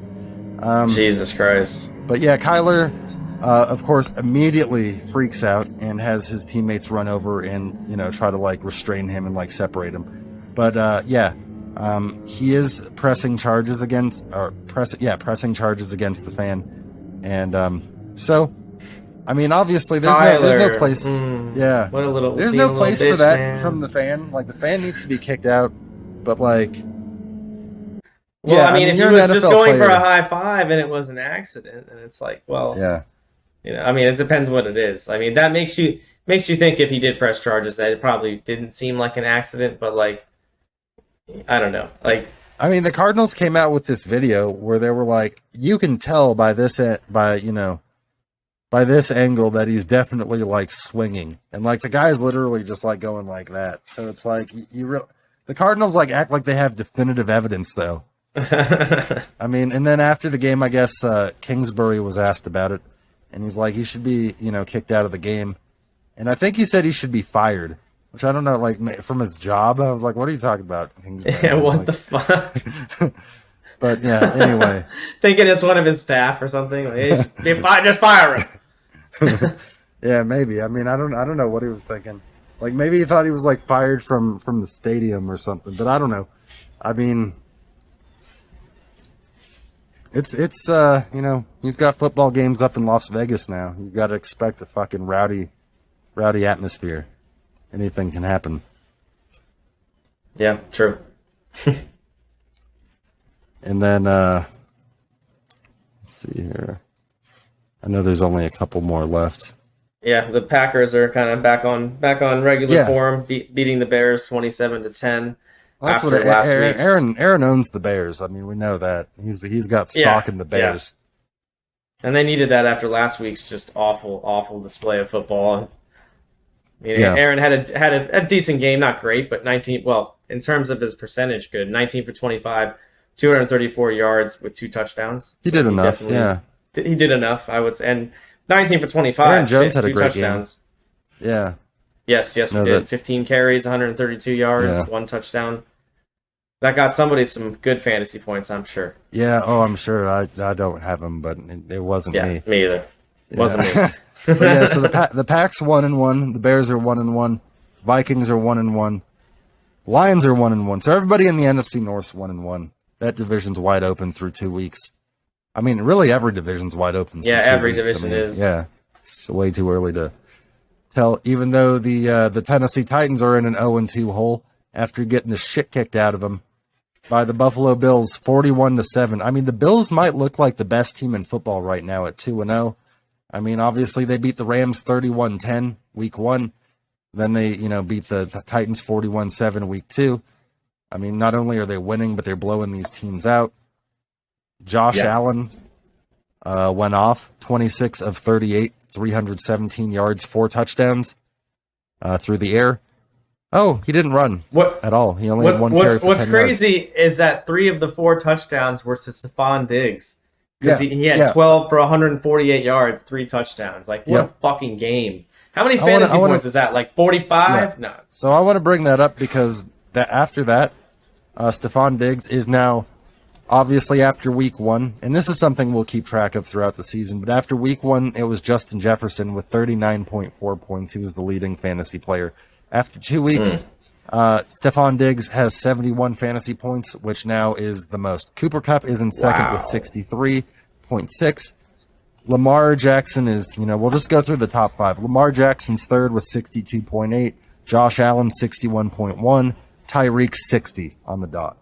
Jesus Christ. But, yeah, Kyler, of course, immediately freaks out and has his teammates run over and, try to, like, restrain him and, like, separate him. But, he is pressing charges against the fan. And, so... I mean, obviously, there's no place. Yeah, what a little. There's no place for that man. from the fan. Like, the fan needs to be kicked out. But like, well, I mean, if he you're was an just NFL going for player. a high five and it was an accident, and it's like, well, Yeah, I mean, it depends what it is. I mean, that makes you think if he did press charges that it probably didn't seem like an accident, but like, I don't know, like. I mean, the Cardinals came out with this video where they were like, you can tell by this angle that he's definitely like swinging, and like the guy's literally just like going like that. So it's like the Cardinals like act like they have definitive evidence though. I mean, and then after the game, I guess Kingsbury was asked about it, and he's like, he should be kicked out of the game, and I think he said he should be fired, which I don't know, like from his job. I was like, what are you talking about, Kingsbury? Yeah, what like, the fuck? But yeah, anyway, thinking it's one of his staff or something. Like, hey, just fire him. Yeah, maybe. I mean, I don't know what he was thinking. Like, maybe he thought he was like fired from the stadium or something. But I don't know. I mean, it's you've got football games up in Las Vegas now. You've got to expect a fucking rowdy atmosphere. Anything can happen. Yeah, true. And then let's see here. I know there's only a couple more left. Yeah, the Packers are kind of back on regular form, beating the Bears 27-10. Well, that's what Aaron owns the Bears. I mean, we know that he's got stock in the Bears. Yeah. And they needed that after last week's just awful display of football. I mean, Aaron had a decent game, not great, but 19. Well, in terms of his percentage, good. 19 for 25, 234 yards with 2 touchdowns. He did enough. Yeah. He did enough, I would say. And 19 for 25. Aaron Jones had a great touchdowns. Game. Yeah. Yes, he did. 15 carries, 132 yards, 1 touchdown. That got somebody some good fantasy points, I'm sure. Yeah, I'm sure. I don't have him, but it wasn't me. Yeah, me either. It wasn't me. But yeah, so the Pack's 1-1, the Bears are 1-1, Vikings are 1-1, Lions are 1-1. So everybody in the NFC North's 1-1. That division's wide open through 2 weeks. I mean, really, every division's wide open. Yeah, every division is. Yeah, it's way too early to tell. Even though the Tennessee Titans are in an 0-2 hole after getting the shit kicked out of them by the Buffalo Bills, 41-7. I mean, the Bills might look like the best team in football right now at 2-0. I mean, obviously they beat the Rams 31-10 week 1. Then they, beat the Titans 41-7 week 2. I mean, not only are they winning, but they're blowing these teams out. Josh Allen went off 26 of 38, 317 yards, 4 touchdowns through the air. Oh, he didn't run at all. He only had 1 carry for 10 What's yards. crazy is that 3 of the 4 touchdowns were to Stephon Diggs. Because he had 12 for 148 yards, 3 touchdowns. Like, what a fucking game. How many fantasy points is that? Like 45? Yeah. No. So I want to bring that up because after that, Stephon Diggs is now, obviously after week 1, and this is something we'll keep track of throughout the season, but after week 1, it was Justin Jefferson with 39.4 points. He was the leading fantasy player. After 2 weeks, Stephon Diggs has 71 fantasy points, which now is the most. Cooper Kupp is in second with 63.6. Lamar Jackson is, we'll just go through the top 5. Lamar Jackson's third with 62.8. Josh Allen, 61.1. Tyreek, 60 on the dot.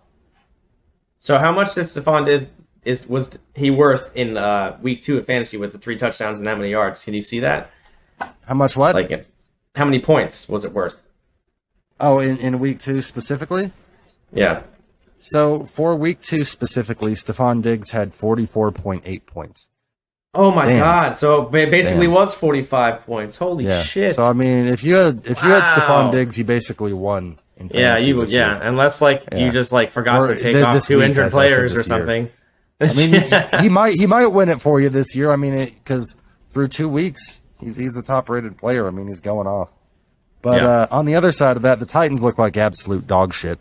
So how much did Stephon Diggs was he worth in week 2 of fantasy with the 3 touchdowns and that many yards? Can you see that? How much what? Like, how many points was it worth? Oh, in week 2 specifically? Yeah. So for week 2 specifically, Stephon Diggs had 44.8 points. Oh my Damn. God! So it basically Damn. was 45 points. Holy Yeah. shit! So I mean, if you had Wow. Stephon Diggs, you basically won in Yeah, fantasy you this yeah. year. Unless like you Yeah. just like forgot Or to take off this 2 week, injured as I said, players or this year. something. I mean, he might win it for you this year. I mean, because through 2 weeks, he's the top rated player. I mean, he's going off. But Yeah. on the other side of that, the Titans look like absolute dog shit.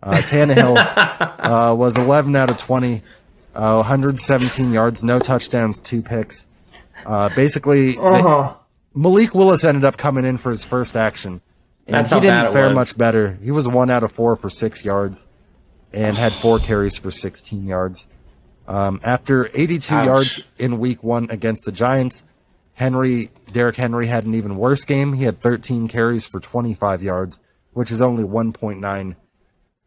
Tannehill was 11 out of 20, 117 yards, no touchdowns, 2 picks. Basically, Malik Willis ended up coming in for his first action, and That's he how bad didn't it fare was. much better. He was 1 out of 4 for 6 yards and had 4 carries for 16 yards. After 82 Ouch. yards in week 1 against the Giants, Derrick Henry had an even worse game. He had 13 carries for 25 yards, which is only 1.9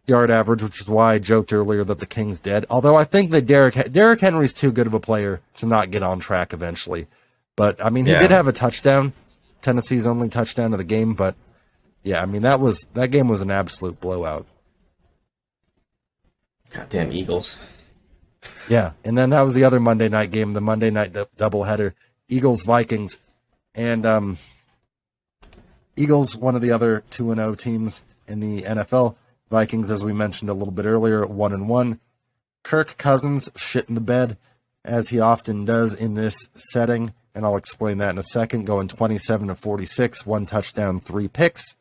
yard average, which is why I joked earlier that the King's dead. Although I think that Derrick Henry's too good of a player to not get on track eventually. But I mean, he did have a touchdown, Tennessee's only touchdown of the game. But yeah, I mean that game was an absolute blowout. Goddamn Eagles. Yeah, and then that was the other Monday night game, the Monday night doubleheader, Eagles Vikings, and Eagles, one of the other 2-0 teams in the NFL. Vikings, as we mentioned a little bit earlier, 1-1. Kirk Cousins shit in the bed, as he often does in this setting, and I'll explain that in a second. Going 27 of 46, 1 touchdown, 3 picks.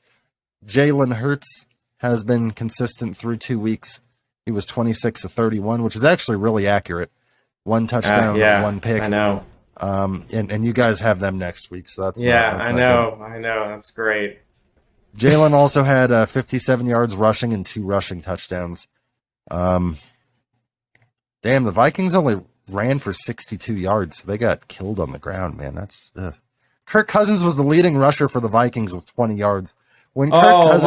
Jalen Hurts has been consistent through 2 weeks. He was 26 of 31, which is actually really accurate. 1 touchdown, 1 pick. I know. And you guys have them next week, so that's I know. good. I know. That's great. Jalen also had 57 yards rushing and 2 rushing touchdowns. Damn, the Vikings only ran for 62 yards. They got killed on the ground, man. That's Kirk Cousins was the leading rusher for the Vikings with 20 yards. When Kirk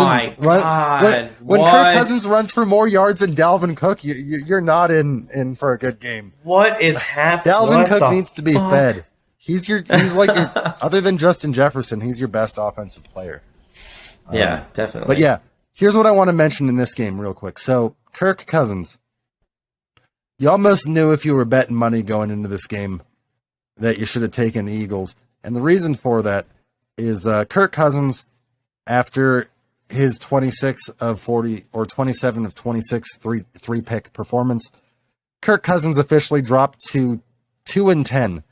Cousins runs for more yards than Dalvin Cook, you're not in for a good game. What is happening? Dalvin Cook needs to be fed. He's like your other than Justin Jefferson, he's your best offensive player. Yeah, definitely. But yeah, here's what I want to mention in this game real quick. So Kirk Cousins, you almost knew if you were betting money going into this game that you should have taken the Eagles. And the reason for that is Kirk Cousins, after his 26 of 40 or 27 of 26 three pick performance, Kirk Cousins officially dropped to 2-10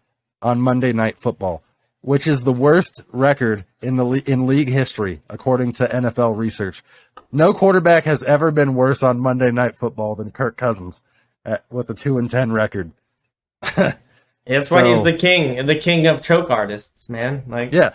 on Monday Night Football, which is the worst record in league history, according to NFL research. No quarterback has ever been worse on Monday Night Football than Kirk Cousins with a 2-10 record. That's why he's the king of choke artists, man. Like, yeah,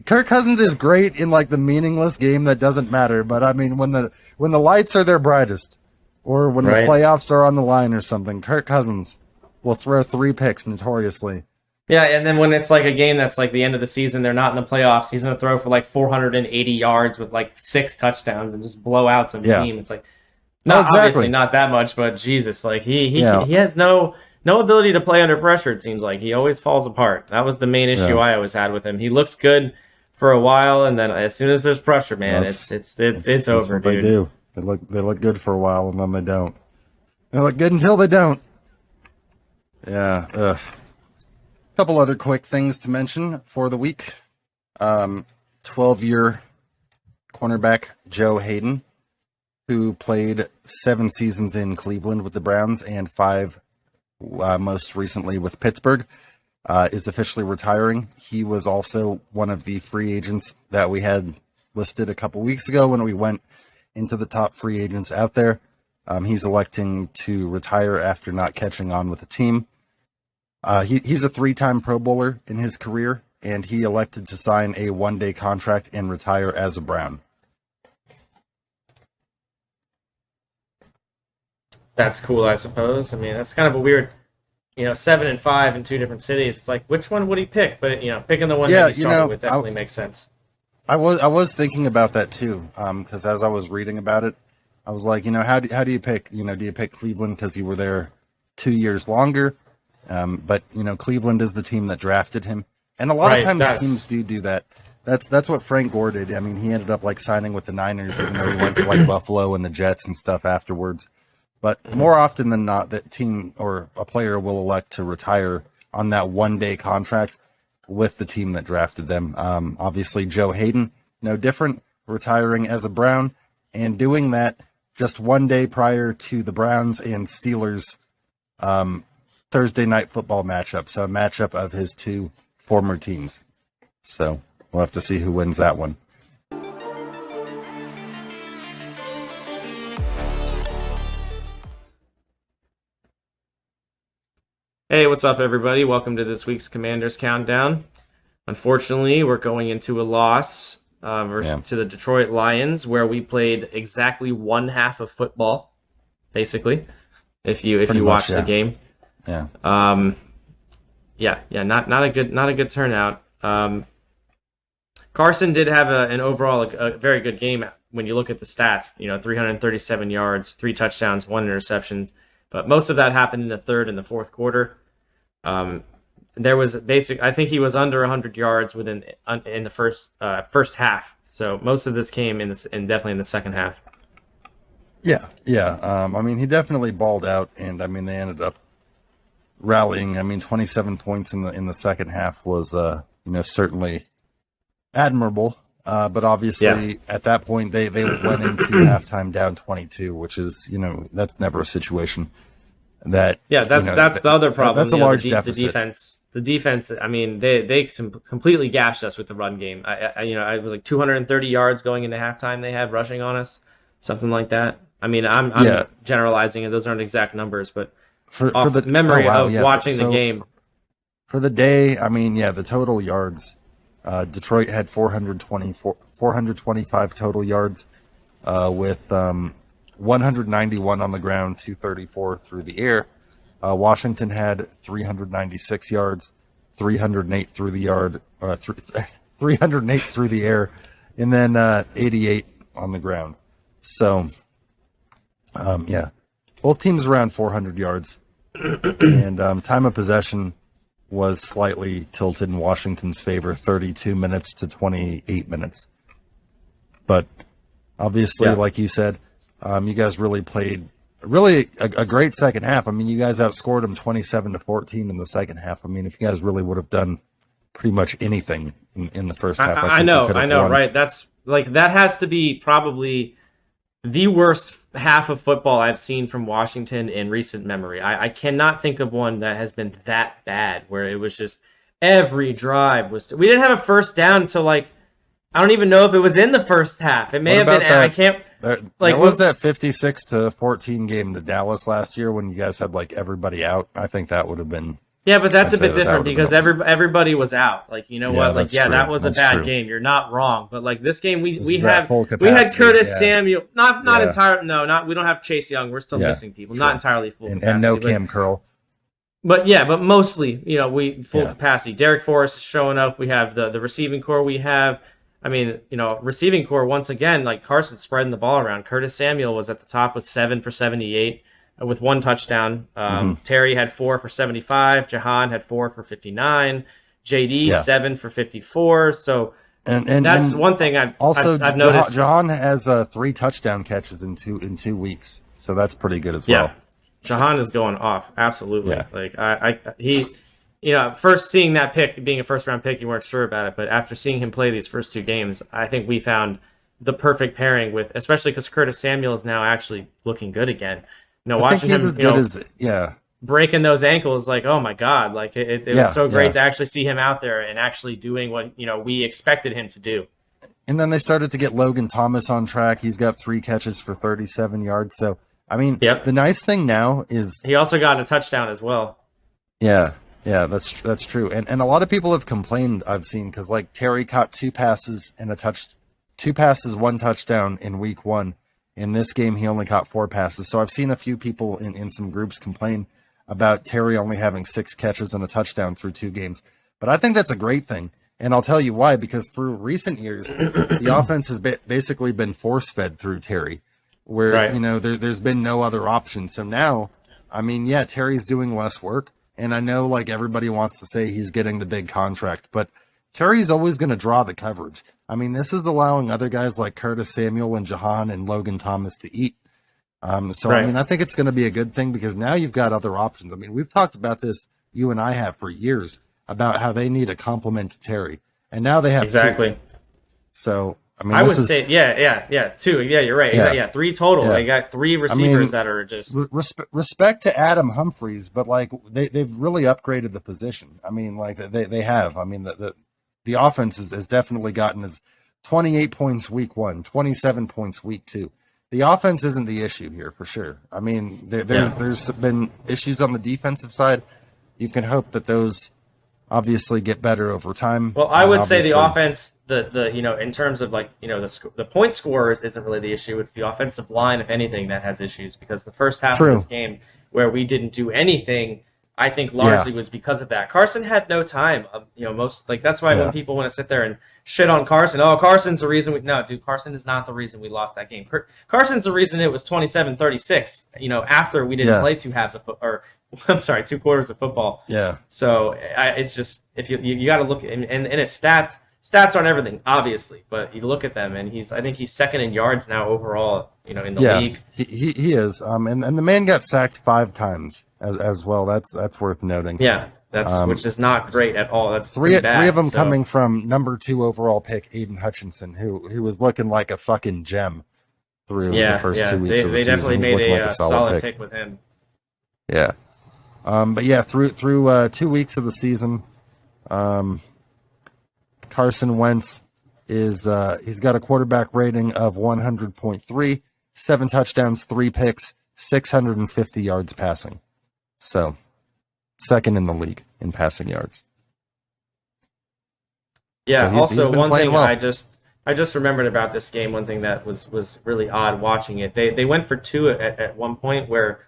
Kirk Cousins is great in like the meaningless game that doesn't matter. But I mean, when the lights are their brightest, or when the playoffs are on the line or something, Kirk Cousins will throw 3 picks notoriously. Yeah, and then when it's like a game that's like the end of the season, they're not in the playoffs, he's going to throw for like 480 yards with like 6 touchdowns and just blow out some team. It's like, obviously not that much, but Jesus, like he has no ability to play under pressure, it seems like. He always falls apart. That was the main issue I always had with him. He looks good for a while, and then as soon as there's pressure, man, it's over, that's what dude. They do. They look good for a while, and then they don't. They look good until they don't. Yeah. Couple other quick things to mention for the week. 12-year cornerback Joe Hayden, who played 7 seasons in Cleveland with the Browns and 5 most recently with Pittsburgh, is officially retiring. He was also one of the free agents that we had listed a couple weeks ago when we went into the top free agents out there. He's electing to retire after not catching on with the team. He's a 3-time Pro Bowler in his career, and he elected to sign a 1-day contract and retire as a Brown. That's cool, I suppose. I mean, that's kind of a weird, 7 and 5 in 2 different cities. It's like, which one would he pick? But picking the one that he started with definitely makes sense. I was thinking about that too, because as I was reading about it, I was like, how do you pick? Do you pick Cleveland because you were there 2 years longer? But Cleveland is the team that drafted him, and a lot of times teams do that. That's what Frank Gore did. I mean, he ended up like signing with the Niners, even though he went to like Buffalo and the Jets and stuff afterwards. But more often than not, that team or a player will elect to retire on that 1-day contract with the team that drafted them. Obviously, Joe Hayden, no different, retiring as a Brown and doing that just 1 day prior to the Browns and Steelers Thursday night football matchup. So a matchup of his two former teams. So we'll have to see who wins that one. Hey, what's up, everybody? Welcome to this week's Commanders Countdown. Unfortunately, we're going into a loss to the Detroit Lions, where we played exactly one half of football, basically. If you watch the game, not a good turnout. Carson did have an overall a very good game when you look at the stats. 337 yards, 3 touchdowns, 1 interception. But most of that happened in the third and the fourth quarter. There was I think he was under 100 yards in the first half. So most of this came definitely in the second half. Yeah. He definitely balled out, and they ended up rallying. 27 points in the second half was certainly admirable. But obviously at that point they went into halftime down 22, which is that's never a situation that that's the other problem. That's a large deficit. The defense. They completely gashed us with the run game. I was like 230 yards going into halftime. They had rushing on us, something like that. I'm generalizing, and those aren't exact numbers, but for the memory of watching the game for the day. The total yards. Detroit had 425 total yards, with 191 on the ground, 234 through the air. Washington had 396 yards, 308 through the yard, 308 through the air, and then 88 on the ground. So, both teams around 400 yards, and time of possession was slightly tilted in Washington's favor, 32 minutes to 28 minutes. But obviously, like you said, you guys really played a great second half. You guys outscored them 27-14 in the second half. If you guys really would have done pretty much anything in the first half, I know, right? That's that has to be probably the worst half of football I've seen from Washington in recent memory. I cannot think of one that has been that bad, where it was just every drive was. We didn't have a first down until I don't even know if it was in the first half. It may have been. I can't. There was that 56-14 game to Dallas last year when you guys had everybody out. I think that would have been. Yeah, but that's a bit different because everybody was out. That was a bad game. You're not wrong, but this game we had Curtis Samuel, not entirely. No, we don't have Chase Young. We're still missing people, not entirely full capacity, and no Cam Curl. But mostly we full capacity. Derek Forrest is showing up. We have the receiving core. We have. Receiving core once again, Carson spreading the ball around. Curtis Samuel was at the top with 7 for 78 with 1 touchdown. Terry had 4 for 75. Jahan had 4 for 59. JD 7 for 54. So and that's one thing I've noticed. Jahan has 3 touchdown catches in 2 weeks, so that's pretty good as well. Yeah, Jahan is going off. Absolutely. First seeing that pick, being a first-round pick, you weren't sure about it. But after seeing him play these first 2 games, I think we found the perfect pairing especially because Curtis Samuel is now actually looking good again. Watching him, breaking those ankles, oh my God, it was so great to actually see him out there and actually doing what we expected him to do. And then they started to get Logan Thomas on track. He's got 3 catches for 37 yards. So the nice thing now is he also got a touchdown as well. Yeah, that's true. And a lot of people have complained, I've seen, because Terry caught 2 passes and 2 passes, 1 touchdown in week 1. In this game, he only caught 4 passes. So I've seen a few people in some groups complain about Terry only having 6 catches and a touchdown through 2 games. But I think that's a great thing. And I'll tell you why, because through recent years, the offense has basically been force-fed through Terry, where, there's been no other option. So now, Terry's doing less work. And I know everybody wants to say he's getting the big contract, but Terry's always going to draw the coverage. This is allowing other guys like Curtis Samuel and Jahan and Logan Thomas to eat. I think it's going to be a good thing because now you've got other options. We've talked about this you and I have for years about how they need a complement to Terry. And now they have exactly. two. So, I mean, I would say, two. Yeah, you're right. Yeah. Yeah, three total. Yeah. They got three receivers that are just respect to Adam Humphries, but like they've really upgraded the position. I mean, like they have. I mean, the offense has definitely gotten as 28 points week 1, 27 points week 2. The offense isn't the issue here for sure. I mean, there's been issues on the defensive side. You can hope that those obviously get better over time. Well, I would say the offense, the in terms of like the point scorers isn't really the issue. It's the offensive line, if anything, that has issues, because the first half of this game where we didn't do anything, I think largely was because of that. Carson had no time. That's why when people want to sit there and shit on Carson, Carson's the reason Carson is not the reason we lost that game. Carson's the reason it was 27-36. After we didn't play 2 2 quarters of football. Yeah. So it's just, if you got to look and it's stats. Stats aren't everything, obviously, but you look at them, and I think he's second in yards now overall. In the league. He is. And the man got sacked 5 times as well. That's worth noting. Yeah. That's which is not great at all. That's three of them so. Coming from number 2 overall pick Aiden Hutchinson, who was looking like a fucking gem through the first 2 weeks of the season. They definitely made a solid pick with him. Yeah. But yeah, through 2 weeks of the season, Carson Wentz is he's got a quarterback rating of 100.3, 7 touchdowns, 3 picks, 650 yards passing. So, second in the league in passing yards. Yeah. So also, one thing well. I just remembered about this game. One thing that was really odd watching it. They went for 2 at one point where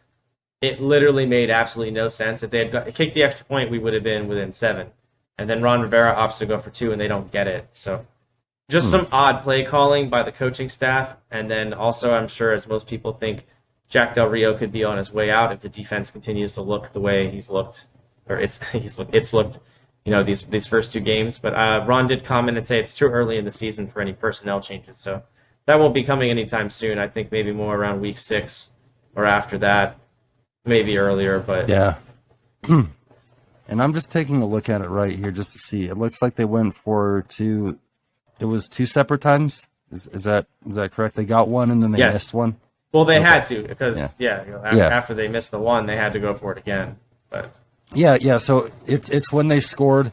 it literally made absolutely no sense. If they had kicked the extra point, we would have been within 7. And then Ron Rivera opts to go for 2, and they don't get it. So just some odd play calling by the coaching staff. And then also, I'm sure, as most people think, Jack Del Rio could be on his way out if the defense continues to look the way he's looked, or it's looked, these first 2 games. But Ron did comment and say it's too early in the season for any personnel changes. So that won't be coming anytime soon. I think maybe more around week 6 or after that, maybe earlier. But yeah. And I'm just taking a look at it right here just to see. It looks like they went for 2. It was 2 separate times. Is that correct? They got one and then they missed one. Well, they had to because after they missed the one, they had to go for it again. But yeah. So it's when they scored,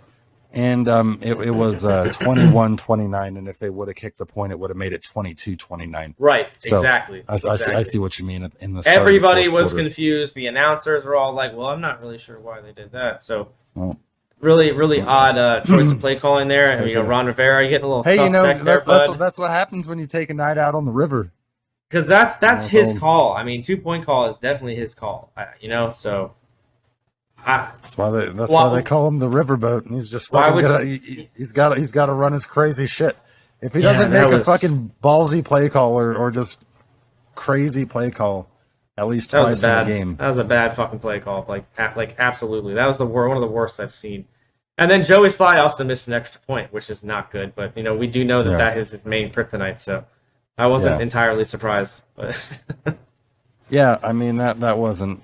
and it was 21-29, and if they would have kicked the point, it would have made it 22-29. Right. So exactly. I see what you mean in the everybody was confused. The announcers were all like, "Well, I'm not really sure why they did that." So really odd choice of play calling there. And Ron Rivera getting a little suspect there, that's what happens when you take a night out on the river. Because that's his call. I mean, 2-point call is definitely his call. So. That's why they call him the riverboat, and he's just he's got to run his crazy shit. If he doesn't make a fucking ballsy play call or just crazy play call at least twice in a game, that was a bad fucking play call. Like absolutely, that was one of the worst I've seen. And then Joey Sly also missed an extra point, which is not good. But we do know that is his main kryptonite. So I wasn't entirely surprised. But yeah, I mean that wasn't.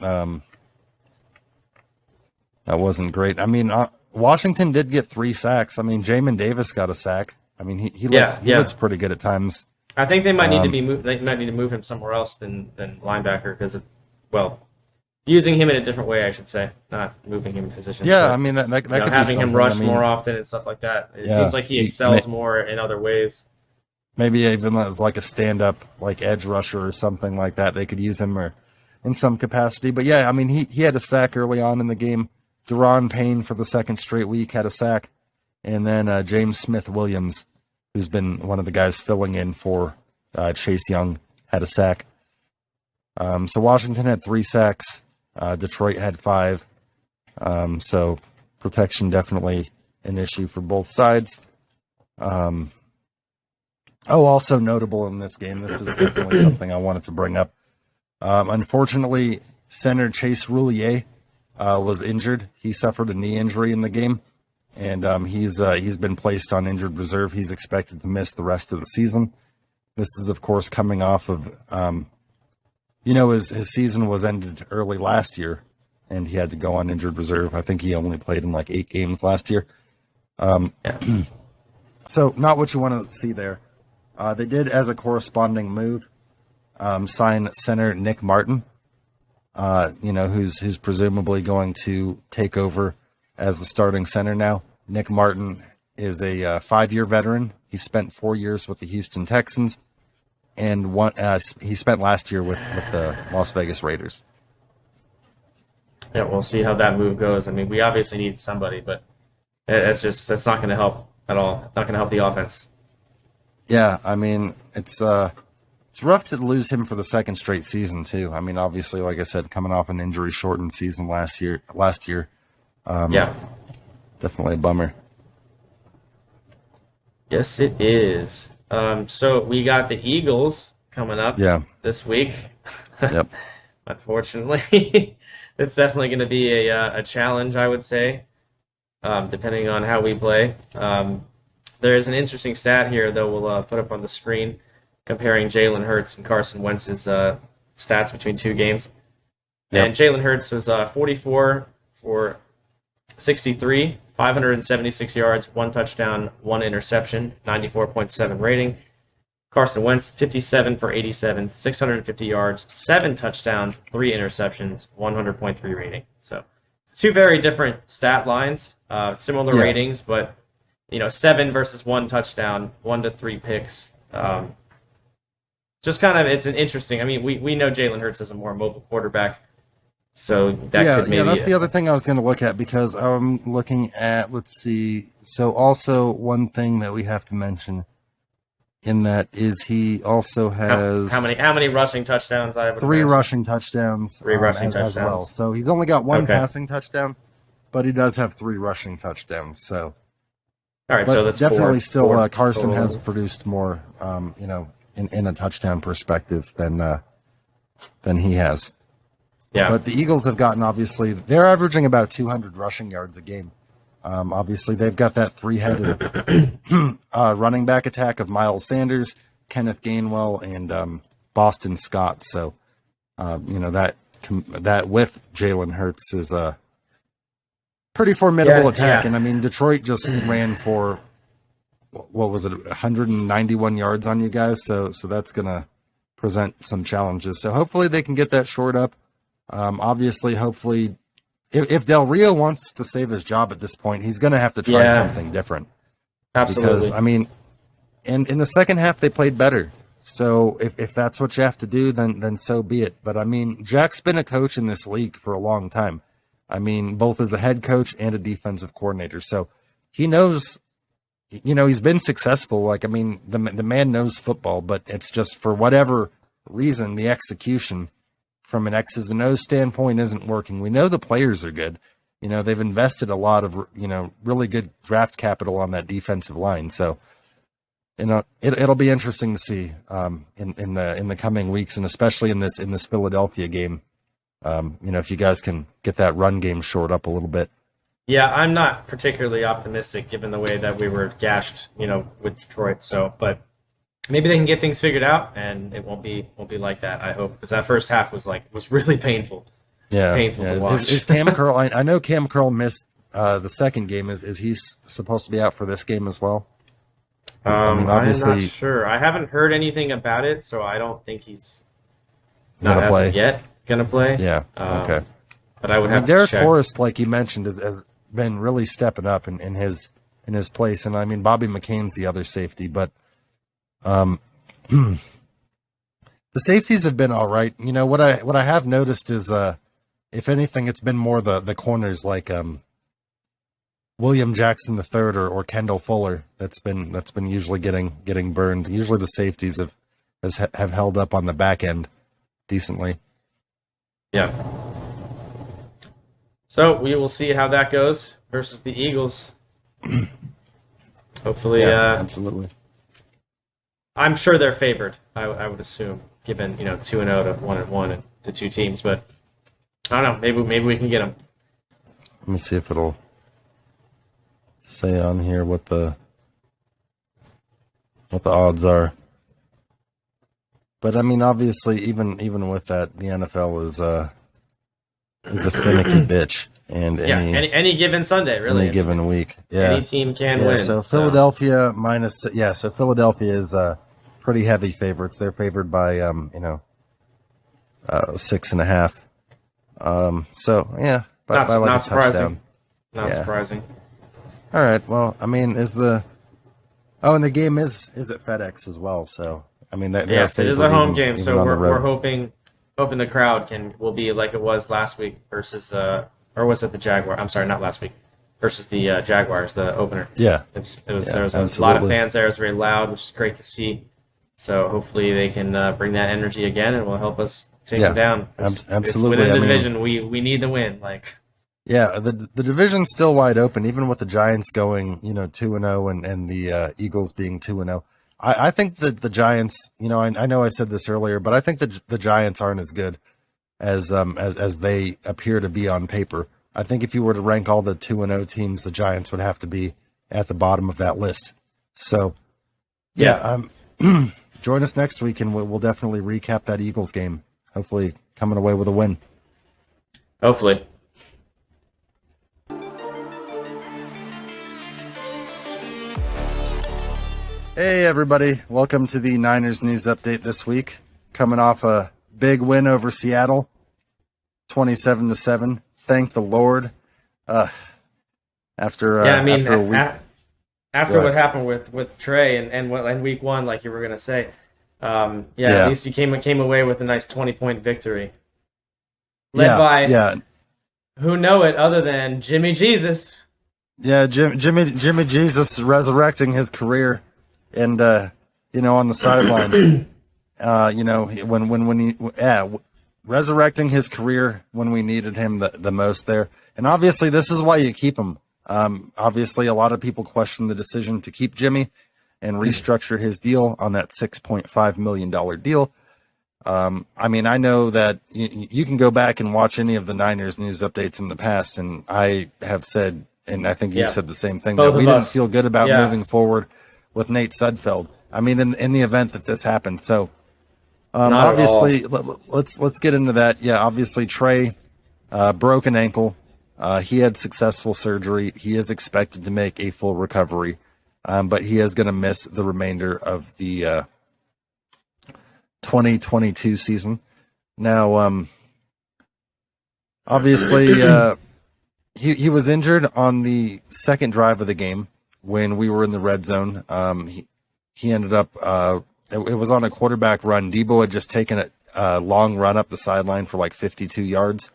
That wasn't great. I mean, Washington did get 3 sacks. I mean, Jamin Davis got a sack. I mean, he looks pretty good at times. I think they might need to they might need to move him somewhere else than linebacker because using him in a different way, I should say, not moving him in position. Yeah, I mean that could be having him rush more often and stuff like that. It seems like he excels more in other ways. Maybe even as like a stand-up, like edge rusher or something like that. They could use him or in some capacity. But yeah, I mean, he had a sack early on in the game. Deron Payne for the 2nd straight week had a sack. And then James Smith-Williams, who's been one of the guys filling in for Chase Young, had a sack. So Washington had 3 sacks. Detroit had 5. So protection definitely an issue for both sides. Also notable in this game, this is definitely something I wanted to bring up. Unfortunately, center Chase Roulier was injured. He suffered a knee injury in the game, and he's been placed on injured reserve. He's expected to miss the rest of the season. This is, of course, coming off of, his season was ended early last year and he had to go on injured reserve. I think he only played in like 8 games last year. So not what you want to see there. They did, as a corresponding move, sign center Nick Martin, who's presumably going to take over as the starting center now. Nick Martin is a 5-year veteran. He spent 4 years with the Houston Texans, and he spent last year with the Las Vegas Raiders. Yeah, we'll see how that move goes. I mean, we obviously need somebody, but that's not going to help at all. Not going to help the offense. Yeah, I mean, it's rough to lose him for the second straight season too. I mean, obviously, like I said, coming off an injury-shortened season last year. Definitely a bummer. Yes, it is. So we got the Eagles coming up this week. Yep. Unfortunately, it's definitely going to be a challenge, I would say, depending on how we play. There is an interesting stat here, though, we'll put up on the screen, comparing Jalen Hurts and Carson Wentz's stats between 2 games. Yep. And Jalen Hurts was 44 for 63, 576 yards, 1 touchdown, 1 interception, 94.7 rating. Carson Wentz, 57 for 87, 650 yards, 7 touchdowns, 3 interceptions, 100.3 rating. So 2 very different stat lines, similar ratings, but 7 versus 1 touchdown, 1 to 3 picks. Just kind of, it's an interesting. I mean, we know Jalen Hurts is a more mobile quarterback, so that could maybe. Yeah, that's the other thing I was going to look at, because I'm looking at. Let's see. So also one thing that we have to mention in that is he also has how many rushing touchdowns? I have 3 rushing touchdowns. 3 rushing touchdowns as well. So he's only got 1 passing touchdown, but he does have 3 rushing touchdowns. So. All right, but so that's definitely 4, still 4 Carson total. has produced more, in a touchdown perspective than he has. Yeah. But the Eagles have gotten, obviously, they're averaging about 200 rushing yards a game. Obviously, they've got that 3-headed running back attack of Miles Sanders, Kenneth Gainwell, and Boston Scott. So, that with Jalen Hurts is a pretty formidable attack. Yeah. And I mean, Detroit just ran for, what was it, 191 yards on you guys. So that's going to present some challenges. So hopefully they can get that shored up. Hopefully, if Del Rio wants to save his job at this point, he's going to have to try something different. Absolutely. Because, I mean, in the second half, they played better. So if that's what you have to do, then so be it. But, I mean, Jack's been a coach in this league for a long time. I mean, both as a head coach and a defensive coordinator. So he knows, he's been successful. Like, I mean, the man knows football, but it's just for whatever reason, the execution from an X's and O's standpoint isn't working. We know the players are good. They've invested a lot of, really good draft capital on that defensive line. So, it'll be interesting to see in the coming weeks, and especially in this Philadelphia game. If you guys can get that run game shored up a little bit. Yeah, I'm not particularly optimistic given the way that we were gashed, with Detroit. So, but maybe they can get things figured out, and it won't be like that. I hope, because that first half was really painful. Yeah, painful to watch. Is Cam Curl? I know Cam Curl missed the second game. Is he supposed to be out for this game as well? I'm not sure. I haven't heard anything about it, so I don't think he's not as of yet gonna play. Yeah. Okay. But I would have Derek to check. Forrest, like you mentioned, has been really stepping up in his place, and I mean Bobby McCain's the other safety, but the safeties have been all right. What I have noticed is if anything, it's been more the corners like William Jackson III or Kendall Fuller that's been usually getting burned. Usually the safeties have held up on the back end decently. Yeah. So we will see how that goes versus the Eagles. Hopefully, absolutely. I'm sure they're favored. I would assume, given 2-0 to 1-1 and the 2 teams. But I don't know. Maybe we can get them. Let me see if it'll say on here what the odds are. But I mean, obviously, even with that, the NFL is a finicky bitch. And any given Sunday, really. Any given week. Yeah. Any team can win. So Philadelphia so Philadelphia is pretty heavy favorites. They're favored by 6.5. By not a surprising. touchdown. Not surprising. All right. Well, I mean, and the game is at FedEx as well. So I mean, yes, it is a home game. So we're hoping the crowd will be like it was last week versus or was it the Jaguars? I'm sorry, not last week. Versus the Jaguars, the opener. Yeah. There was a lot of fans there. It was very loud, which is great to see. So hopefully they can bring that energy again, and will help us take them down. Absolutely. It's within the division. We need to win. Yeah, the division's still wide open, even with the Giants going 2-0 and the Eagles being 2-0. I think that the Giants, I know I said this earlier, but I think the Giants aren't as good as they appear to be on paper. I think if you were to rank all the 2-0 teams, the Giants would have to be at the bottom of that list. So, join us next week, and we'll definitely recap that Eagles game. Hopefully, coming away with a win. Hopefully. Hey, everybody. Welcome to the Niners news update this week. Coming off a big win over Seattle, 27-7. Thank the Lord. After a week. After what happened with Trey and week one, like you were gonna say, at least you came away with a nice 20-point victory, led by who know it other than Jimmy Jesus. Yeah, Jimmy Jesus resurrecting his career, and on the sideline, resurrecting his career when we needed him the most there. And obviously, this is why you keep him. Obviously, a lot of people question the decision to keep Jimmy and restructure his deal on that $6.5 million deal. I know that you can go back and watch any of the Niners news updates in the past, and I have said, and I think you said the same thing, that we didn't feel good about moving forward with Nate Sudfeld. In the event that this happened. So, obviously, let's get into that. Yeah, obviously, Trey broke an ankle. He had successful surgery. He is expected to make a full recovery, but he is going to miss the remainder of the 2022 season. Now, obviously, he was injured on the second drive of the game when we were in the red zone. He ended up, it was on a quarterback run. Debo had just taken a long run up the sideline for like 52 yards.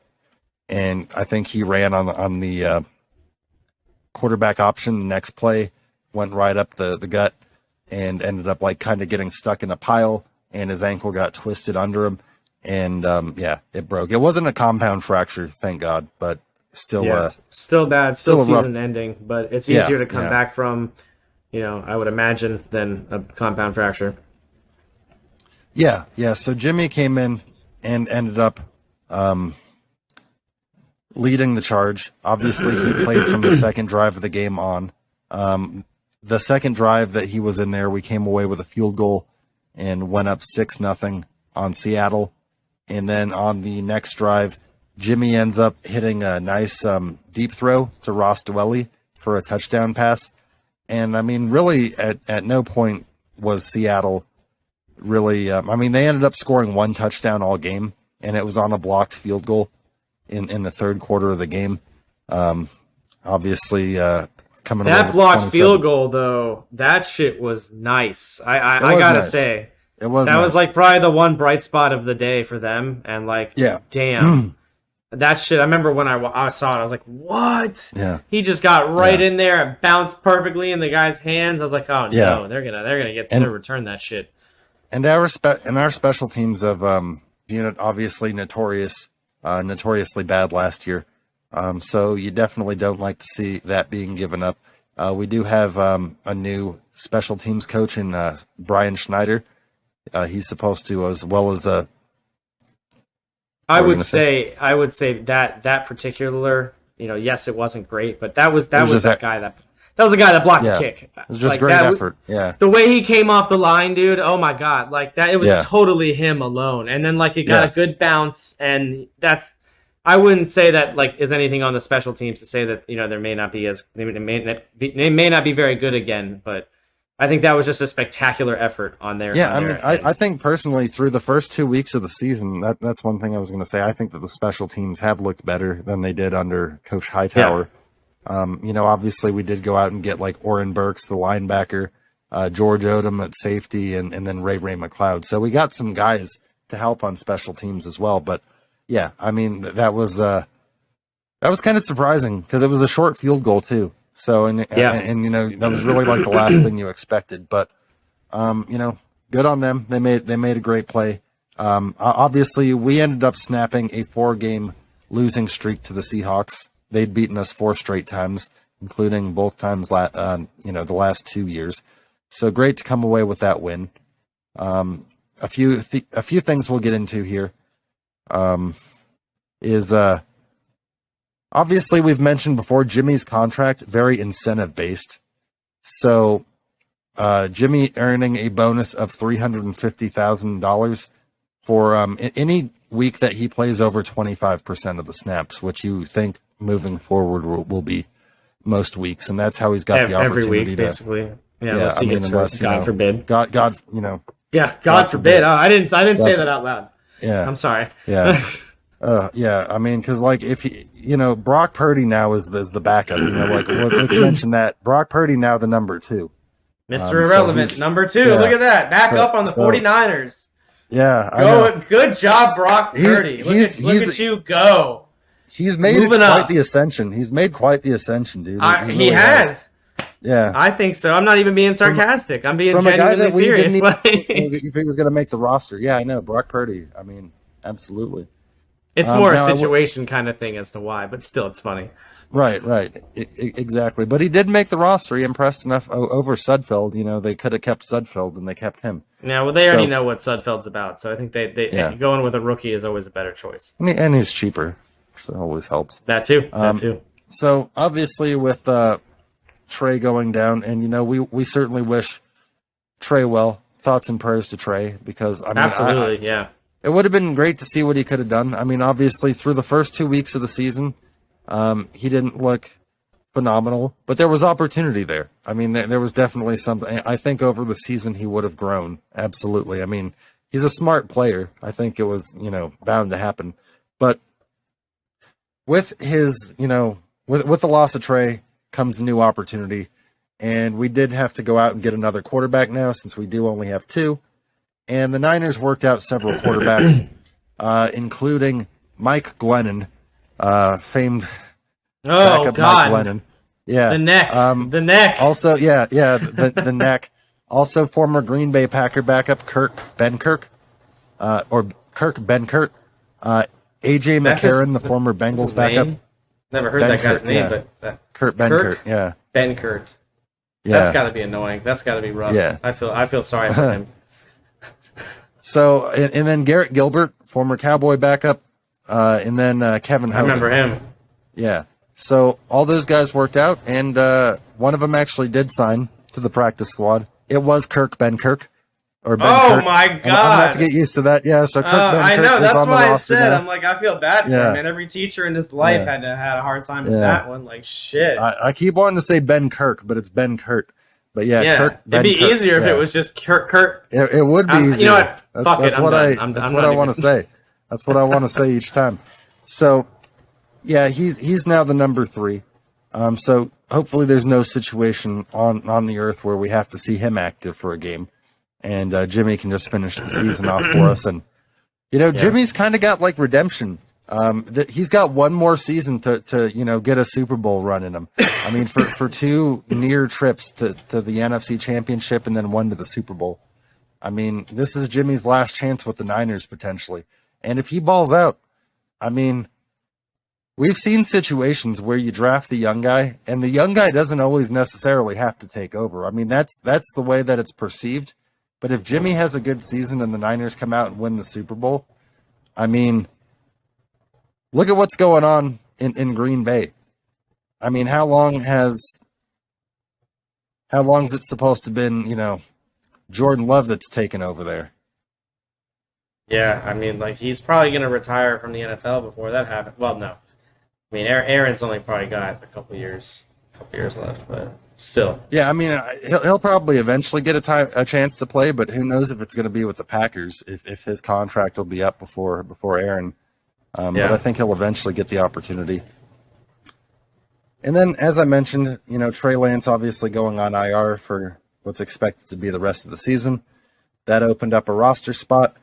And I think he ran on the quarterback option. The next play went right up the gut and ended up kind of getting stuck in a pile, and his ankle got twisted under him. And it broke. It wasn't a compound fracture, thank God, but still still bad, still season ending, but it's easier to come back from, I would imagine, than a compound fracture. Yeah. So Jimmy came in and ended up leading the charge. Obviously, he played from the second drive of the game on. The second drive that he was in there, we came away with a field goal and went up 6-0 on Seattle. And then on the next drive, Jimmy ends up hitting a nice deep throw to Ross Dwelly for a touchdown pass. And, really, at no point was Seattle really... they ended up scoring one touchdown all game, and it was on a blocked field goal in the third quarter of the game. Obviously, coming away that blocked field goal, though, that shit was nice. I gotta say. It was That nice. was, probably the one bright spot of the day for them, and, damn. That shit, I remember when I saw it, I was like, what? Yeah. He just got right in there and bounced perfectly in the guy's hands. I was like, oh, no, they're gonna get to return that shit. And our special teams of obviously notoriously bad last year. So you definitely don't like to see that being given up. We do have a new special teams coach in Brian Schneider. He's supposed to, as well as I would say that particular, yes, it wasn't great, but that was the guy that blocked the kick. It was just great effort. The way he came off the line, dude. Oh my God. It was totally him alone. And then it got a good bounce, and that's I wouldn't say that like is anything on the special teams to say that there may not be they may not be very good again, but I think that was just a spectacular effort on their. Yeah, on I mean, their I think personally through the first 2 weeks of the season, that's one thing I was going to say. I think that the special teams have looked better than they did under Coach Hightower. Obviously we did go out and get like Oren Burks, the linebacker, George Odom at safety, and then Ray McLeod. So we got some guys to help on special teams as well. But yeah, I mean, that was kind of surprising because it was a short field goal too. So, and that was really like the last thing you expected, but, good on them. They made a great play. Obviously we ended up snapping a 4-game losing streak to the Seahawks. They'd beaten us 4 straight times, including both times, the last 2 years. So great to come away with that win. A few things we'll get into here, is, obviously, we've mentioned before Jimmy's contract, very incentive-based. So Jimmy earning a bonus of $350,000 for any week that he plays over 25% of the snaps, which you think moving forward will be most weeks. And that's how he's got the opportunity every week, basically. Yeah, unless he gets hurt. God forbid. God, Yeah, God forbid. Oh, I didn't say that out loud. Yeah. I'm sorry. Yeah. Yeah, I mean, because like if Brock Purdy now is the backup. Let's mention that Brock Purdy now the number 2, Mr. Irrelevant, number 2. Yeah, look at that, back up on the 49ers. Yeah, good job, Brock Purdy. Look at you go. He's made quite the ascension. He's made quite the ascension, dude. He really has. Yeah, I think so. I'm not even being sarcastic. I'm being genuinely serious. If he was going to make the roster, yeah, I know Brock Purdy. I mean, absolutely. It's more a situation kind of thing as to why, but still, it's funny. Right. Exactly. But he did make the roster. He impressed enough over Sudfeld. They could have kept Sudfeld, and they kept him. Yeah, well, they already know what Sudfeld's about, so I think they going with a rookie is always a better choice. And he's cheaper, so it always helps. That too. So, obviously, with Trey going down, and, we certainly wish Trey well. Thoughts and prayers to Trey, because, I mean, absolutely, yeah. It would have been great to see what he could have done. I mean, obviously, through the first 2 weeks of the season, he didn't look phenomenal, but there was opportunity there. I mean, there was definitely something. I think over the season he would have grown. Absolutely. I mean, he's a smart player. I think it was, bound to happen. But with his, with the loss of Trey comes a new opportunity, and we did have to go out and get another quarterback now since we do only have 2. And the Niners worked out several quarterbacks, including Mike Glennon, famed backup Mike Glennon. Yeah. The neck. Also, the neck. Also, former Green Bay Packer backup Kirk Benkert. A.J. McCarron, the former Bengals backup. Never heard that guy's name, but Kurt Benkert, yeah. Benkert. Yeah. That's got to be annoying. That's got to be rough. Yeah. I feel sorry for him. So, and then Garrett Gilbert, former Cowboy backup, and then Kevin Hogan. I remember him. Yeah. So all those guys worked out, and one of them actually did sign to the practice squad. It was Kirk Benkert. Oh my God! I'm gonna have to get used to that. Yeah. So Kirk Benkert I know. That's is on why the I roster said now. I'm like I feel bad for him, and every teacher in his life had a hard time with that one. Like shit. I keep wanting to say Ben Kirk, but it's Ben Kurt. But Kirk, it'd be easier if it was just Kurt. It would be easier. You know what? That's what I want to say. That's what I want to say each time. So, yeah, he's now the number 3. So hopefully there's no situation on the earth where we have to see him active for a game, and Jimmy can just finish the season off for us. And Jimmy's kind of got like redemption. He's got one more season to get a Super Bowl run in him. I mean, for 2 near trips to the NFC Championship and then 1 to the Super Bowl. I mean, this is Jimmy's last chance with the Niners potentially. And if he balls out, I mean, we've seen situations where you draft the young guy, and the young guy doesn't always necessarily have to take over. I mean, that's the way that it's perceived. But if Jimmy has a good season and the Niners come out and win the Super Bowl, I mean, look at what's going on in Green Bay. I mean, how long has it supposed to been, Jordan Love that's taken over there? Yeah, I mean, like he's probably going to retire from the NFL before that happens. Well, no, I mean Aaron's only probably got a couple years left, but still. Yeah, I mean, he'll probably eventually get a chance to play, but who knows if it's going to be with the Packers, if his contract will be up before Aaron. But I Yeah, think he'll eventually get the opportunity. And then, as I mentioned, Trey Lance obviously going on IR for what's expected to be the rest of the season. That opened up a roster spot,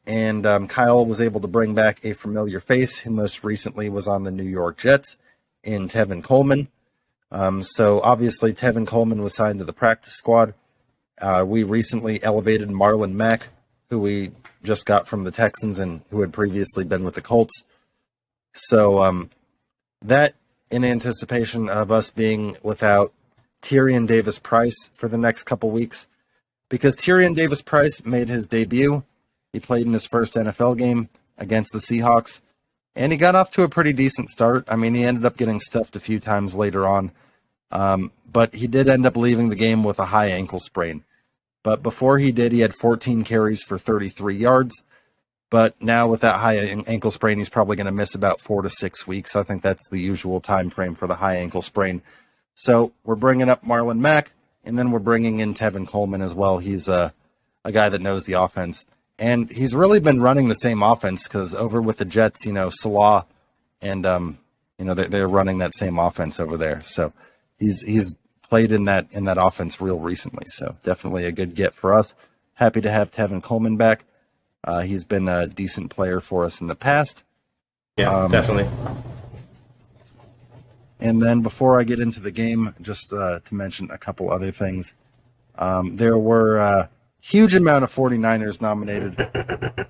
and Kyle was able to bring back a familiar face who most recently was on the New York Jets in Tevin Coleman. So obviously Tevin Coleman was signed to the practice squad. We recently elevated Marlon Mack, who we just got from the Texans and who had previously been with the Colts. So that in anticipation of us being without Tyrion Davis-Price for the next couple weeks, because Tyrion Davis-Price made his debut. He played in his first NFL game against the Seahawks, and he got off to a pretty decent start. I mean, he ended up getting stuffed a few times later on, but he did end up leaving the game with a high ankle sprain. But before he did, he had 14 carries for 33 yards. But now with that high ankle sprain, he's probably going to miss about 4 to 6 weeks. I think that's the usual time frame for the high ankle sprain. So we're bringing up Marlon Mack, and then we're bringing in Tevin Coleman as well. He's a guy that knows the offense. And he's really been running the same offense because over with the Jets, Salah and, they're running that same offense over there. So he's played in that offense real recently. So definitely a good get for us. Happy to have Tevin Coleman back. He's been a decent player for us in the past. yeah, definitely. And then before I get into the game, just to mention a couple other things. There were a huge amount of 49ers nominated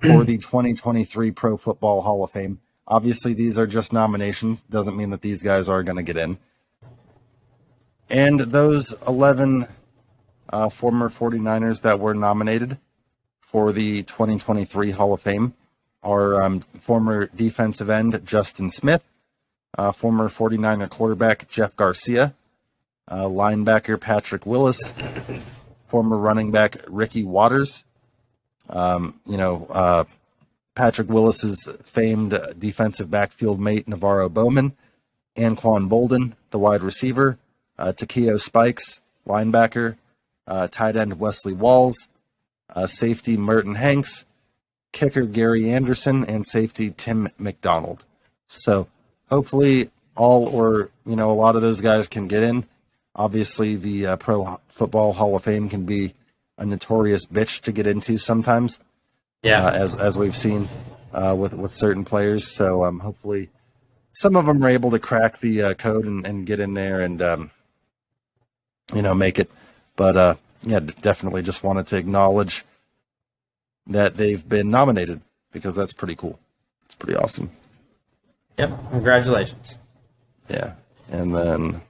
for the 2023 Pro Football Hall of Fame. Obviously, these are just nominations. Doesn't mean that these guys are going to get in. And those 11 former 49ers that were nominated for the 2023 Hall of Fame are former defensive end Justin Smith, former 49er quarterback Jeff Garcia, linebacker Patrick Willis, former running back Ricky Watters, Patrick Willis's famed defensive backfield mate Navarro Bowman, Anquan Bolden, the wide receiver, Takeo Spikes, linebacker, tight end Wesley Walls, safety Merton Hanks, kicker Gary Anderson, and safety Tim McDonald. So hopefully a lot of those guys can get in. Obviously, the Pro Football Hall of Fame can be a notorious bitch to get into sometimes, as we've seen with certain players. So hopefully some of them are able to crack the code and get in there and make it. But definitely just wanted to acknowledge that they've been nominated because that's pretty cool. It's pretty awesome. Yep, congratulations. Yeah, and then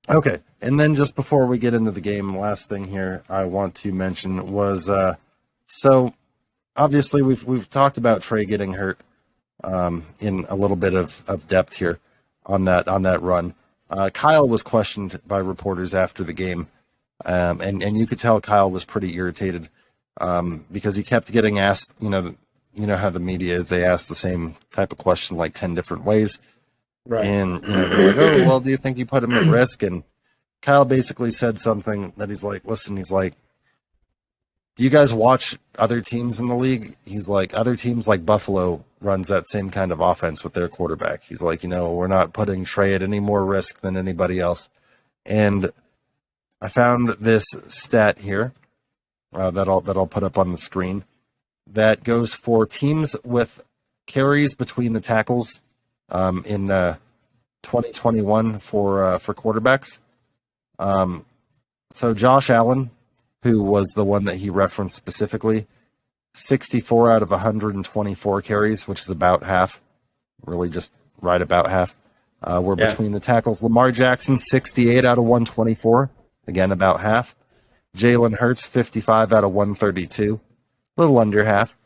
okay, and then just before we get into the game, last thing here I want to mention was so obviously we've talked about Trey getting hurt in a little bit of depth here on that run. Kyle was questioned by reporters after the game, and you could tell Kyle was pretty irritated because he kept getting asked, you know how the media is, they ask the same type of question like 10 different ways. Right. And they're like, oh, well, do you think you put him at risk? And Kyle basically said something that he's like, listen, he's like, do you guys watch other teams in the league? He's like, other teams like Buffalo runs that same kind of offense with their quarterback. He's like, we're not putting Trey at any more risk than anybody else. And I found this stat here that I'll put up on the screen that goes for teams with carries between the tackles in 2021 for quarterbacks. So Josh Allen, who was the one that he referenced specifically, 64 out of 124 carries, which is about half, really just right about half, were between the tackles. Lamar Jackson, 68 out of 124, again about half. Jalen Hurts, 55 out of 132, a little under half.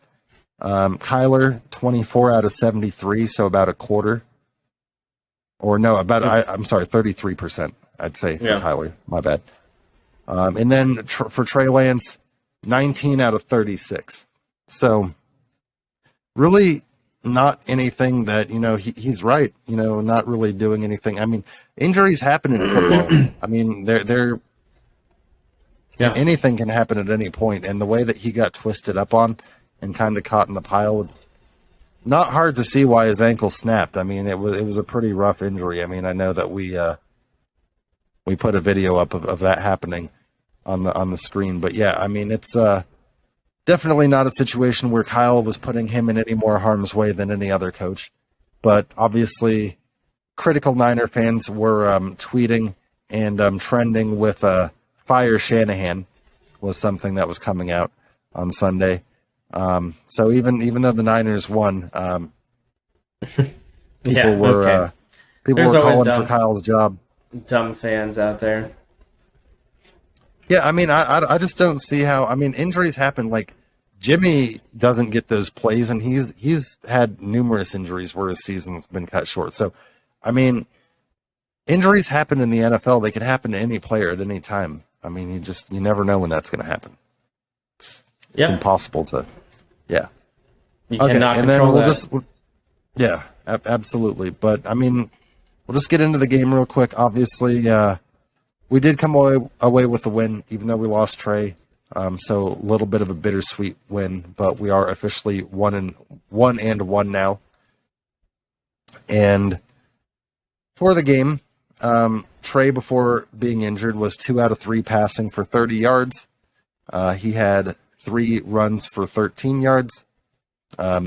Kyler, 24 out of 73, so about a quarter. Or no, I'm sorry, 33%, I'd say, for Kyler. My bad. And then for Trey Lance, 19 out of 36. So really not anything that, he's right, not really doing anything. I mean, injuries happen in football. I mean, anything can happen at any point. And the way that he got twisted up on and kind of caught in the pile, it's not hard to see why his ankle snapped. I mean, it was a pretty rough injury. I mean, I know that we put a video up of that happening on the screen, but yeah, I mean, it's definitely not a situation where Kyle was putting him in any more harm's way than any other coach. But obviously, critical Niner fans were tweeting and trending with Fire Shanahan was something that was coming out on Sunday. So even though the Niners won, people were calling for Kyle's job. Dumb fans out there. Yeah, I mean, I just don't see how. I mean, injuries happen. Like Jimmy doesn't get those plays, and he's had numerous injuries where his season's been cut short. So, I mean, injuries happen in the NFL. They can happen to any player at any time. I mean, you never know when that's going to happen. It's impossible to. Yeah. You cannot control that. Absolutely. But I mean, we'll just get into the game real quick. Obviously, we did come away with the win, even though we lost Trey. So a little bit of a bittersweet win, but we are officially 1-1 now. And for the game, Trey, before being injured, was 2 out of 3 passing for 30 yards. He had 3 runs for 13 yards.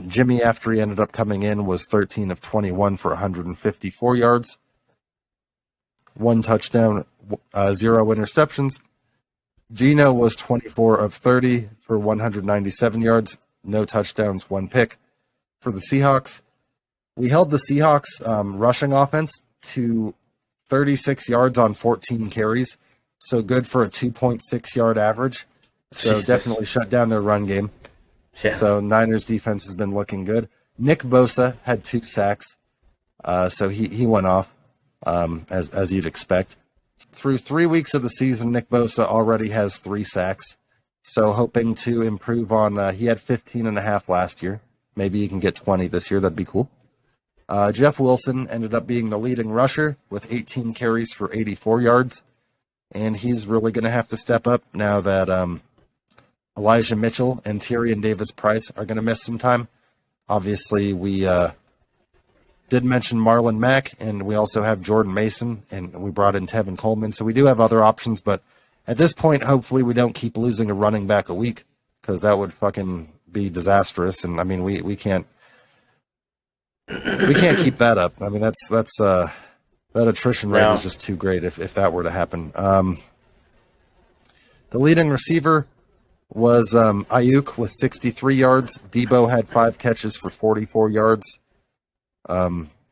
Jimmy, after he ended up coming in, was 13 of 21 for 154 yards. 1 touchdown, 0 interceptions. Gino was 24 of 30 for 197 yards. No touchdowns, 1 pick. For the Seahawks, we held the Seahawks rushing offense to 36 yards on 14 carries. So good for a 2.6 yard average. So definitely shut down their run game. Yeah. So Niners defense has been looking good. Nick Bosa had 2 sacks. So he went off as you'd expect. Through 3 weeks of the season, Nick Bosa already has 3 sacks. So hoping to improve on, he had 15.5 last year. Maybe he can get 20 this year. That'd be cool. Jeff Wilson ended up being the leading rusher with 18 carries for 84 yards. And he's really going to have to step up now that Elijah Mitchell and Tyrion Davis-Price are going to miss some time. Obviously, we did mention Marlon Mack, and we also have Jordan Mason, and we brought in Tevin Coleman. So we do have other options, but at this point, hopefully we don't keep losing a running back a week, because that would fucking be disastrous. And I mean, we can't keep that up. I mean, that attrition rate is just too great if that were to happen. The leading receiver was Ayuk with 63 yards. Debo had 5 catches for 44 yards.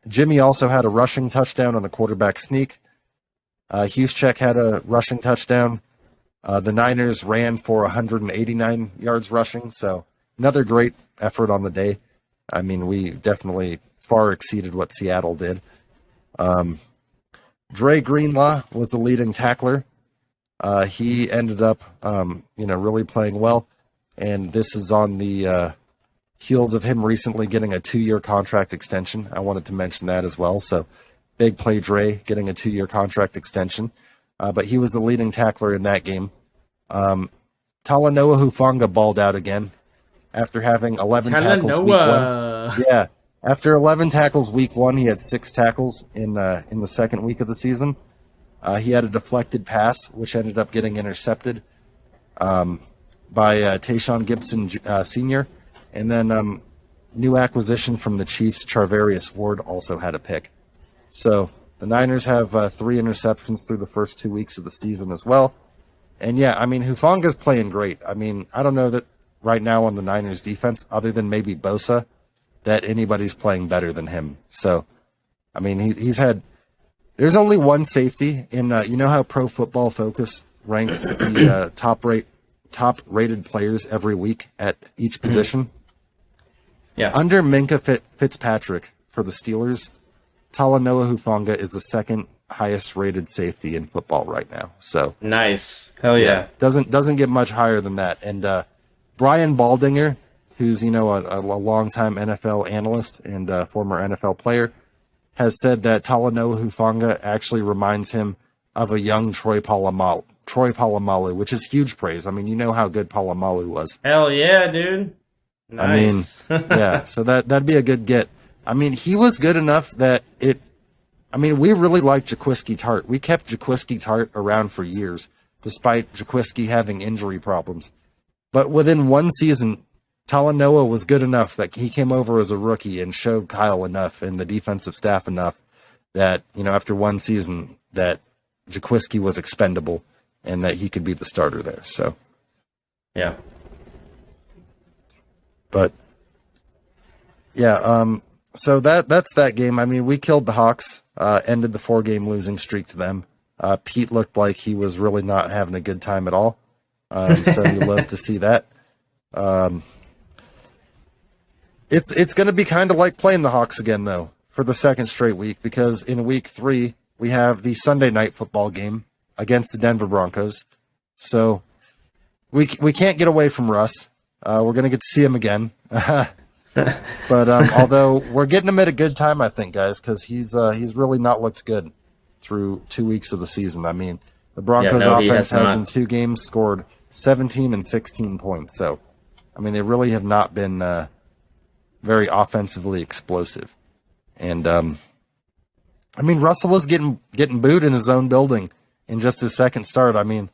Jimmy also had a rushing touchdown on a quarterback sneak. Juszczyk had a rushing touchdown. The Niners ran for 189 yards rushing, so another great effort on the day. I mean, we definitely far exceeded what Seattle did. Dre Greenlaw was the leading tackler. He ended up, really playing well, and this is on the heels of him recently getting a 2-year contract extension. I wanted to mention that as well. So, big play Dre getting a 2-year contract extension, but he was the leading tackler in that game. Talanoa Hufanga balled out again after having 11 tackles week 1. Yeah, after 11 tackles week 1, he had 6 tackles in the second week of the season. He had a deflected pass, which ended up getting intercepted by Tayshaun Gibson Sr., and then new acquisition from the Chiefs, Charvarius Ward, also had a pick. So the Niners have 3 interceptions through the first 2 weeks of the season as well. And yeah, I mean, Hufanga's playing great. I mean, I don't know that right now on the Niners defense, other than maybe Bosa, that anybody's playing better than him. So, I mean, he's had... There's only one safety in, you know how Pro Football Focus ranks the top-rated players every week at each position? Yeah. Under Minka Fitzpatrick for the Steelers, Talanoa Hufanga is the second highest rated safety in football right now. So nice. Hell yeah. doesn't get much higher than that. And Brian Baldinger, who's a longtime NFL analyst and former NFL player, has said that Talanoa Hufanga actually reminds him of a young Troy Polamalu, which is huge praise. I mean, you know how good Polamalu was. Hell yeah, dude. Nice. I mean, yeah, so that'd be a good get. I mean, he was good enough that we really liked Jaquiski Tart. We kept Jaquiski Tart around for years, despite Jaquiski having injury problems. But within one season, Talanoa was good enough that he came over as a rookie and showed Kyle enough and the defensive staff enough that, after one season, that Jaquiski was expendable and that he could be the starter there. So, yeah. But, yeah, so that's that game. I mean, we killed the Hawks, ended the 4-game losing streak to them. Pete looked like he was really not having a good time at all. So you love to see that. It's going to be kind of like playing the Hawks again, though, for the second straight week, because in week 3, we have the Sunday night football game against the Denver Broncos. So we can't get away from Russ. We're going to get to see him again. But although we're getting him at a good time, I think, guys, because he's really not looked good through 2 weeks of the season. I mean, the Broncos offense has in 2 games scored 17 and 16 points. So, I mean, they really have not been very offensively explosive. And, I mean, Russell was getting booed in his own building in just his second start. I mean,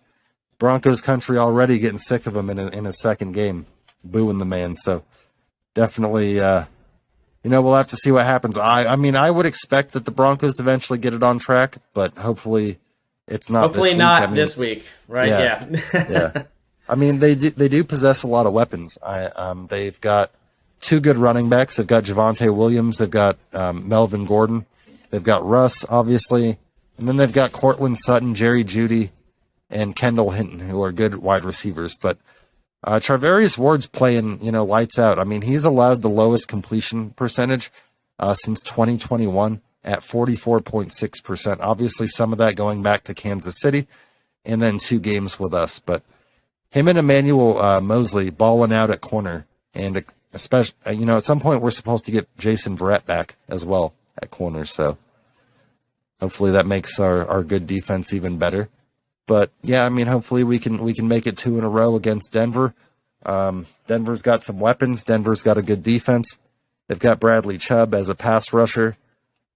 Broncos country already getting sick of him in his second game, booing the man. So, definitely, we'll have to see what happens. I mean, I would expect that the Broncos eventually get it on track, but hopefully it's not hopefully this week. Not this week, right? Yeah. Yeah. I mean, they do possess a lot of weapons. They've got 2 good running backs. They've got Javonte Williams. They've got Melvin Gordon. They've got Russ, obviously. And then they've got Cortland Sutton, Jerry Jeudy, and Kendall Hinton, who are good wide receivers. But Charvarius Ward's playing, lights out. I mean, he's allowed the lowest completion percentage since 2021 at 44.6%. Obviously, some of that going back to Kansas City and then 2 games with us. But him and Emmanuel Mosley balling out at corner. And especially, at some point we're supposed to get Jason Verrett back as well at corner. So hopefully that makes our good defense even better. But yeah, I mean, hopefully we can make it 2 in a row against Denver. Denver's got some weapons. Denver's got a good defense. They've got Bradley Chubb as a pass rusher.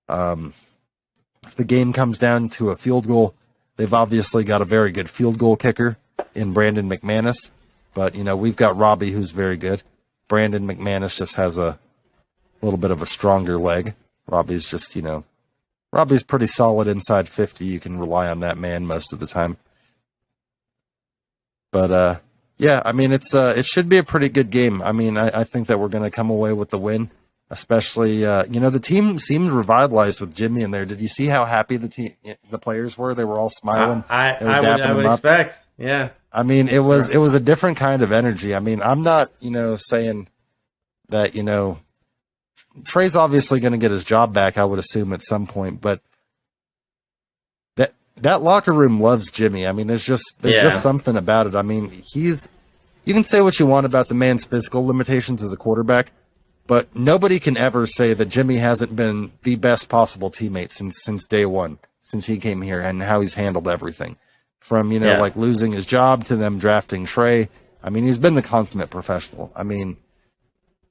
If the game comes down to a field goal, they've obviously got a very good field goal kicker in Brandon McManus. But, we've got Robbie, who's very good. Brandon McManus just has a little bit of a stronger leg. Robbie's just, Robbie's pretty solid inside 50. You can rely on that man most of the time. But, yeah, I mean, it should be a pretty good game. I mean, I think that we're going to come away with the win, especially, the team seemed revitalized with Jimmy in there. Did you see how happy the players were? They were all smiling. I would expect, yeah. I mean, it was a different kind of energy. I mean, I'm not, saying that, Trey's obviously going to get his job back, I would assume, at some point, but that locker room loves Jimmy. I mean, there's just something about it. I mean, you can say what you want about the man's physical limitations as a quarterback, but nobody can ever say that Jimmy hasn't been the best possible teammate since day one, since he came here, and how he's handled everything. From, like losing his job to them drafting Trey. I mean, he's been the consummate professional. I mean,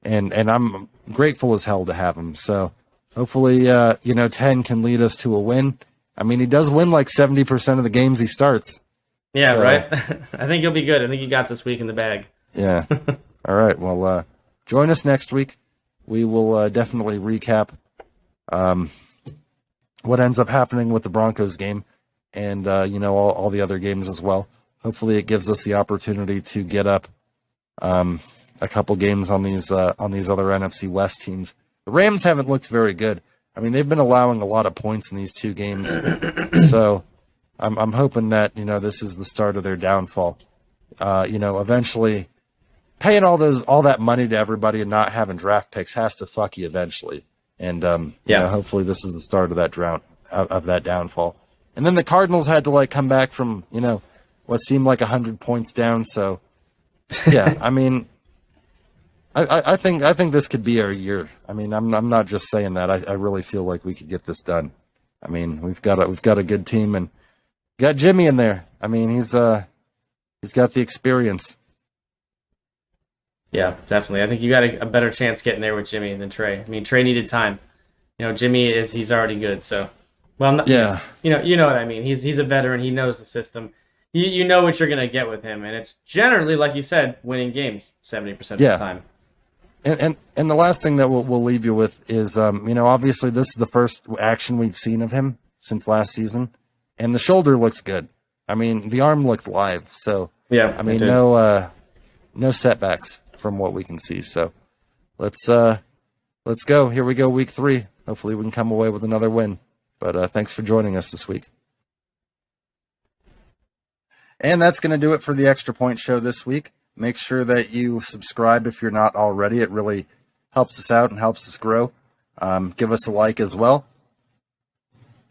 and I'm grateful as hell to have him. So hopefully, 10 can lead us to a win. I mean, he does win like 70% of the games he starts. Yeah, so, right? I think he'll be good. I think he got this week in the bag. Yeah. All right. Well, join us next week. We will definitely recap what ends up happening with the Broncos game and, all the other games as well. Hopefully it gives us the opportunity to get up a couple games on these other NFC West teams. The Rams haven't looked very good. I mean, they've been allowing a lot of points in these 2 games. So I'm hoping that, this is the start of their downfall. Eventually paying all that money to everybody and not having draft picks has to fuck you eventually. And hopefully this is the start of that downfall. And then the Cardinals had to like come back from what seemed like 100 points down. So yeah, I mean, I think this could be our year. I mean, I'm not just saying that. I really feel like we could get this done. I mean, we've got a good team and got Jimmy in there. I mean, he's got the experience. Yeah, definitely. I think you got a better chance getting there with Jimmy than Trey. I mean, Trey needed time. Jimmy he's already good. So, well, I'm not, yeah, you know what I mean. He's a veteran. He knows the system. You know what you're gonna get with him, and it's generally, like you said, winning games 70% of the time. And the last thing that we'll leave you with is obviously this is the first action we've seen of him since last season, and the shoulder looks good. I mean, the arm looked live. So yeah, I mean, no setbacks from what we can see. So let's go. Here we go, week 3. Hopefully we can come away with another win. But thanks for joining us this week. And that's going to do it for the Extra Point Show this week. Make sure that you subscribe if you're not already. It really helps us out and helps us grow. Give us a like as well.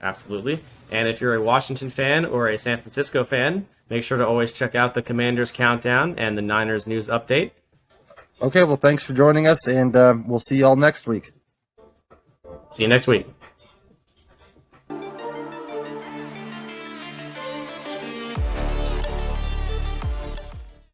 Absolutely. And if you're a Washington fan or a San Francisco fan, make sure to always check out the Commanders Countdown and the Niners News Update. Okay, well, thanks for joining us, and we'll see you all next week. See you next week.